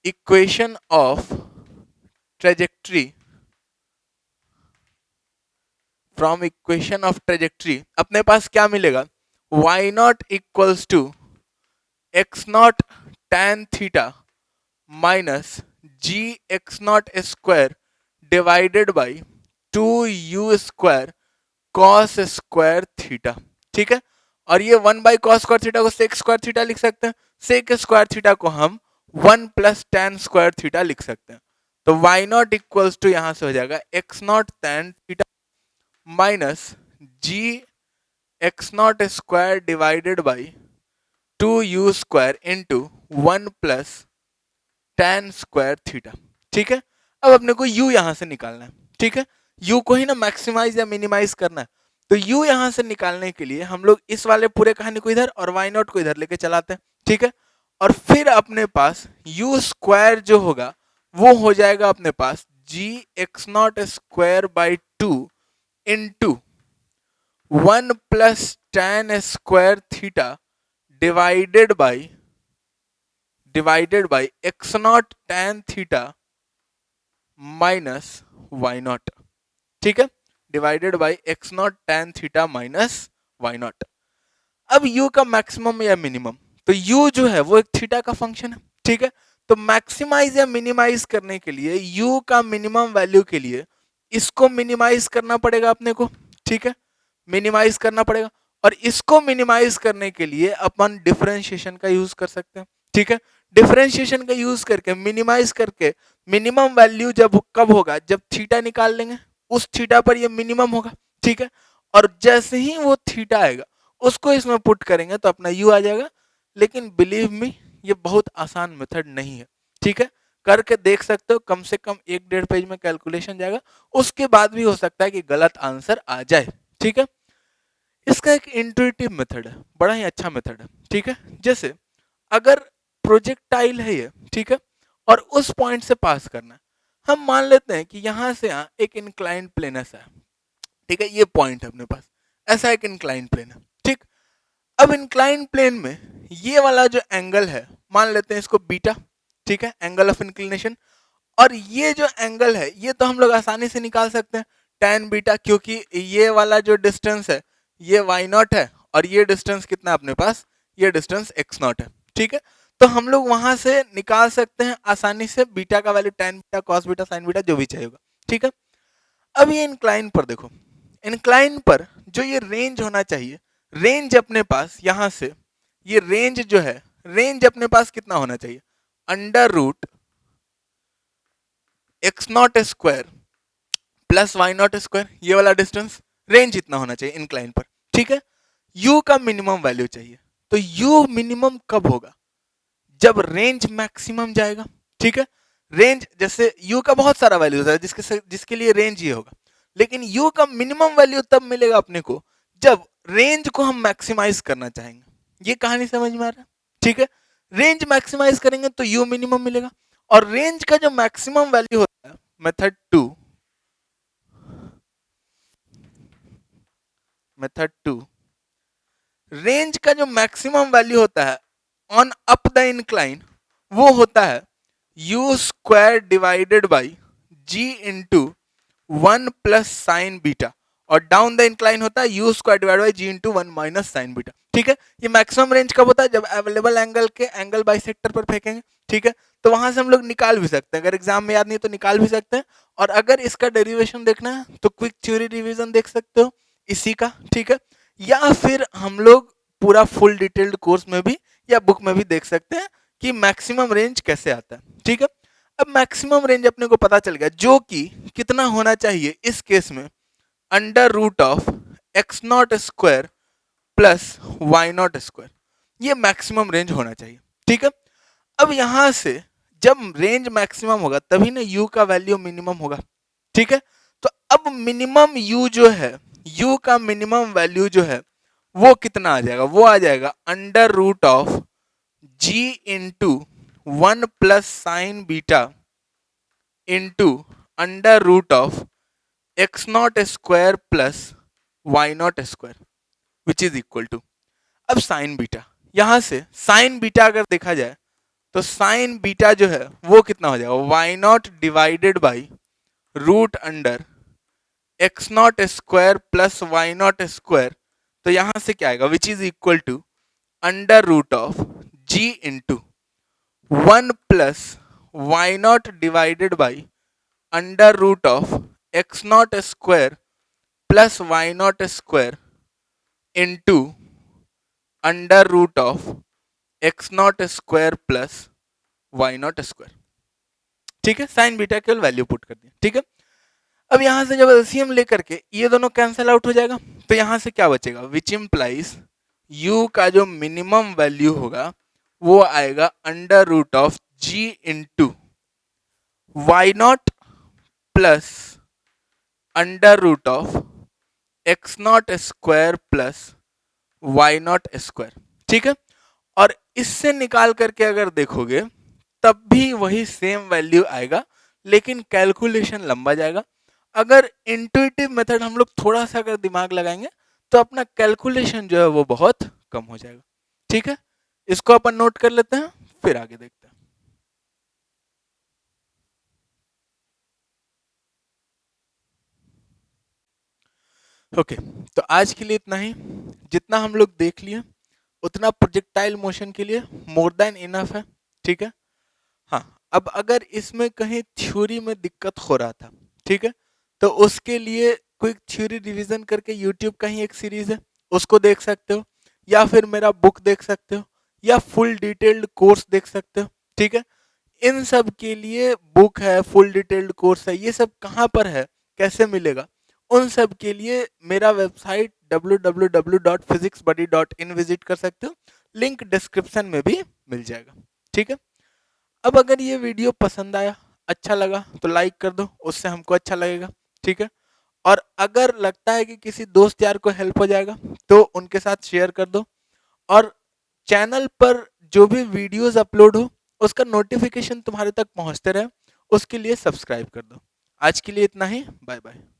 Speaker 1: equation of trajectory, from equation of trajectory अपने पास क्या मिलेगा, y not equals to x not tan theta minus g x not square divided by 2u² cos square theta, ठीक है, और ये 1/cos स्क्वायर थीटा को सेक स्क्वायर थीटा लिख सकते हैं, सेक स्क्वायर थीटा को हम 1 + tan स्क्वायर थीटा लिख सकते हैं। तो y नॉट इक्वल्स टू यहां से हो जाएगा x not tan theta minus g x not square divided by 2u² into 1 + tan square theta, ठीक है। अब अपने को u यहां से निकालना है, ठीक है, u को ही ना मैक्सिमाइज या मिनिमाइज करना है, तो u यहां से निकालने के लिए हम लोग इस वाले पूरे कहानी को इधर और y नॉट को इधर लेके चलाते हैं, ठीक है, और फिर अपने पास u² जो होगा वो हो जाएगा अपने पास g x not square by 2 into 1 + tan square theta divided by x not tan theta minus y naught, ठीक है, divided by x not tan theta minus y naught. अब u का मैक्सिमम या मिनिमम, तो u जो है वो एक थीटा का फंक्शन है, ठीक है, तो मैक्सिमाइज या मिनिमाइज करने के लिए u का मिनिमम वैल्यू के लिए इसको मिनिमाइज करना पड़ेगा अपने को, ठीक है, मिनिमाइज करना पड़ेगा, और इसको मिनिमाइज करने के लिए अपन डिफरेंशिएशन का यूज कर सकते हैं, ठीक है, डिफरेंशिएशन का यूज करके मिनिमाइज करके मिनिमम वैल्यू जब कब होगा, जब थीटा निकाल लेंगे उस थीटा पर ये मिनिमम होगा, ठीक है, और जैसे ही वो थीटा आएगा उसको इसमें पुट करेंगे तो अपना u आ जाएगा। लेकिन बिलीव मी ये बहुत आसान मेथड नहीं है, ठीक है, करके देख सकते हो, कम से कम 1-1.5 पेज में कैलकुलेशन जाएगा, उसके बाद भी हो सकता है कि गलत आंसर आ जाए, ठीक है। इसका एक इंट्यूटिव मेथड है, बड़ा ही अच्छा मेथड है, ठीक है। जैसे अगर प्रोजेक्टाइल है ये, ठीक है, और उस पॉइंट से पास करना है, हम मान लेते हैं कि यहां से यहाँ एक इंक्लाइंड प्लेन ऐसा है, ठीक है, ये पॉइंट है अपने पास, ऐसा एक इंक्लाइंड प्लेन है, ठीक। अब इंक्लाइंड प्लेन में ये वाला जो एंगल है मान लेते हैं इसको बीटा, ठीक है, एंगल ऑफ इंक्लिनेशन, और ये जो एंगल है ये तो हम लोग आसानी से निकाल सकते हैं tan बीटा, क्योंकि ये वाला जो डिस्टेंस है ये y नॉट है, और ये डिस्टेंस कितना है अपने पास, ये डिस्टेंस x नॉट है, ठीक है, तो हम लोग वहां से निकाल सकते हैं आसानी से बीटा का value, tan beta cos beta sin beta जो भी चाहिए होगा, ठीक है। अब ये इंक्लाइन पर देखो, इंक्लाइन पर जो ये रेंज होना चाहिए, रेंज अपने पास यहां से ये रेंज जो है, रेंज अपने पास कितना होना चाहिए, under root x not square plus y not square, ये वाला डिस्टेंस, रेंज इतना होना चाहिए इंक्लाइन पर, ठीक है। u का मिनिमम वैल्यू चाहिए, तो u मिनिमम कब होगा, जब रेंज मैक्सिमम जाएगा, ठीक है, रेंज जैसे u का बहुत सारा वैल्यू होता है जिसके लिए रेंज ये होगा, लेकिन u का मिनिमम वैल्यू तब मिलेगा अपने को जब रेंज को हम मैक्सिमाइज करना चाहेंगे, ये कहानी समझ में आ रहा है, ठीक है, रेंज मैक्सिमाइज करेंगे तो u मिनिमम मिलेगा, और रेंज का जो मैक्सिमम वैल्यू होता है, मेथड 2 रेंज का जो मैक्सिमम वैल्यू होता है ऑन अप द इंक्लाइन वो होता है u square divided by g into 1 plus sine beta, और डाउन द इंक्लाइन होता है u square divide by g into 1 minus sine beta. ठीक है, ये मैक्सिमम रेंज कब होता है? जब अवेलेबल एंगल के एंगल बाइसेक्टर पर फेंकेंगे। ठीक है, तो वहां से हम लोग निकाल भी सकते हैं, अगर एग्जाम में याद नहीं तो निकाल भी सकते हैं। और अगर इसका डेरिवेशन देखना है तो क्विक थ्योरी रिवीजन देख सकते हो इसी का। ठीक है, या फिर हम लोग पूरा फुल डिटेल्ड कोर्स में भी या बुक में भी देख सकते हैं कि मैक्सिमम रेंज कैसे आता है। ठीक है, अब मैक्सिमम रेंज अपने को पता चल गया, जो कि कितना होना चाहिए इस केस में, under root of x not square plus y not square, ये मैक्सिमम रेंज होना चाहिए। ठीक है, अब यहां से जब रेंज मैक्सिमम होगा तभी ना यू का वैल्यू मिनिमम होगा। ठीक है, तो अब मिनिमम यू जो है, यू का मिनिमम वैल्यू जो है वो कितना आ जाएगा? वो आ जाएगा under root of g into 1 plus sine beta into under root of x not square plus y not square which is equal to, अब साइन बीटा, यहां से साइन बीटा अगर देखा जाए तो साइन बीटा जो है वो कितना हो जाएगा? Y not divided by root under x not square plus y not square, तो यहां से क्या आएगा? Which is equal to under root of g into 1 plus y not divided by under root of x not square plus y not square into under root of x not square plus y not square. ठीक है, sine beta केवल value put कर दिया। ठीक है, अब यहां से जब एलसीएम लेकर के ये दोनों कैंसिल आउट हो जाएगा तो यहां से क्या बचेगा? विच इम्प्लाइज यू का जो मिनिमम वैल्यू होगा वो आएगा under root of g into y not plus under root of x not square plus y not square. ठीक है, और इससे निकाल करके अगर देखोगे तब भी वही सेम वैल्यू आएगा, लेकिन कैलकुलेशन लंबा जाएगा। अगर इंट्यूटिव मेथड हम लोग थोड़ा सा अगर दिमाग लगाएंगे तो अपना कैलकुलेशन जो है वो बहुत कम हो जाएगा। ठीक है, इसको अपन नोट कर लेते हैं, फिर आगे देखते हैं। ओके, तो आज के लिए इतना ही। जितना हम लोग देख लिए उतना प्रोजेक्टाइल मोशन के लिए मोर देन इनफ है। ठीक है, हाँ, अब अगर इसमें कहीं थ्योरी में दिक्कत हो रहा था, ठीक है, तो उसके लिए क्विक थ्योरी रिवीजन करके यूट्यूब का ही एक सीरीज है, उसको देख सकते हो, या फिर मेरा बुक देख सकते हो, या फुल डिटेल्ड कोर्स देख सकते हो। ठीक है, इन सब के लिए बुक है, फुल डिटेल्ड कोर्स है, ये सब कहाँ पर है, कैसे मिलेगा? उन सब के लिए मेरा वेबसाइट www.physicsbuddy.in विजिट कर सकते हो, लिंक डिस्क्रिप्शन में भी मिल जाएगा। ठीक है, अब अगर ये वीडियो पसंद आया, अच्छा लगा तो लाइक कर दो, उससे हमको अच्छा लगेगा। ठीक है, और अगर लगता है कि किसी दोस्त यार को हेल्प हो जाएगा तो उनके साथ शेयर कर दो, और चैनल पर जो भी वीडियोस अपलोड हो उसका नोटिफिकेशन तुम्हारे तक पहुंचते रहे, उसके लिए सब्सक्राइब कर दो। आज के लिए इतना ही, बाय बाय।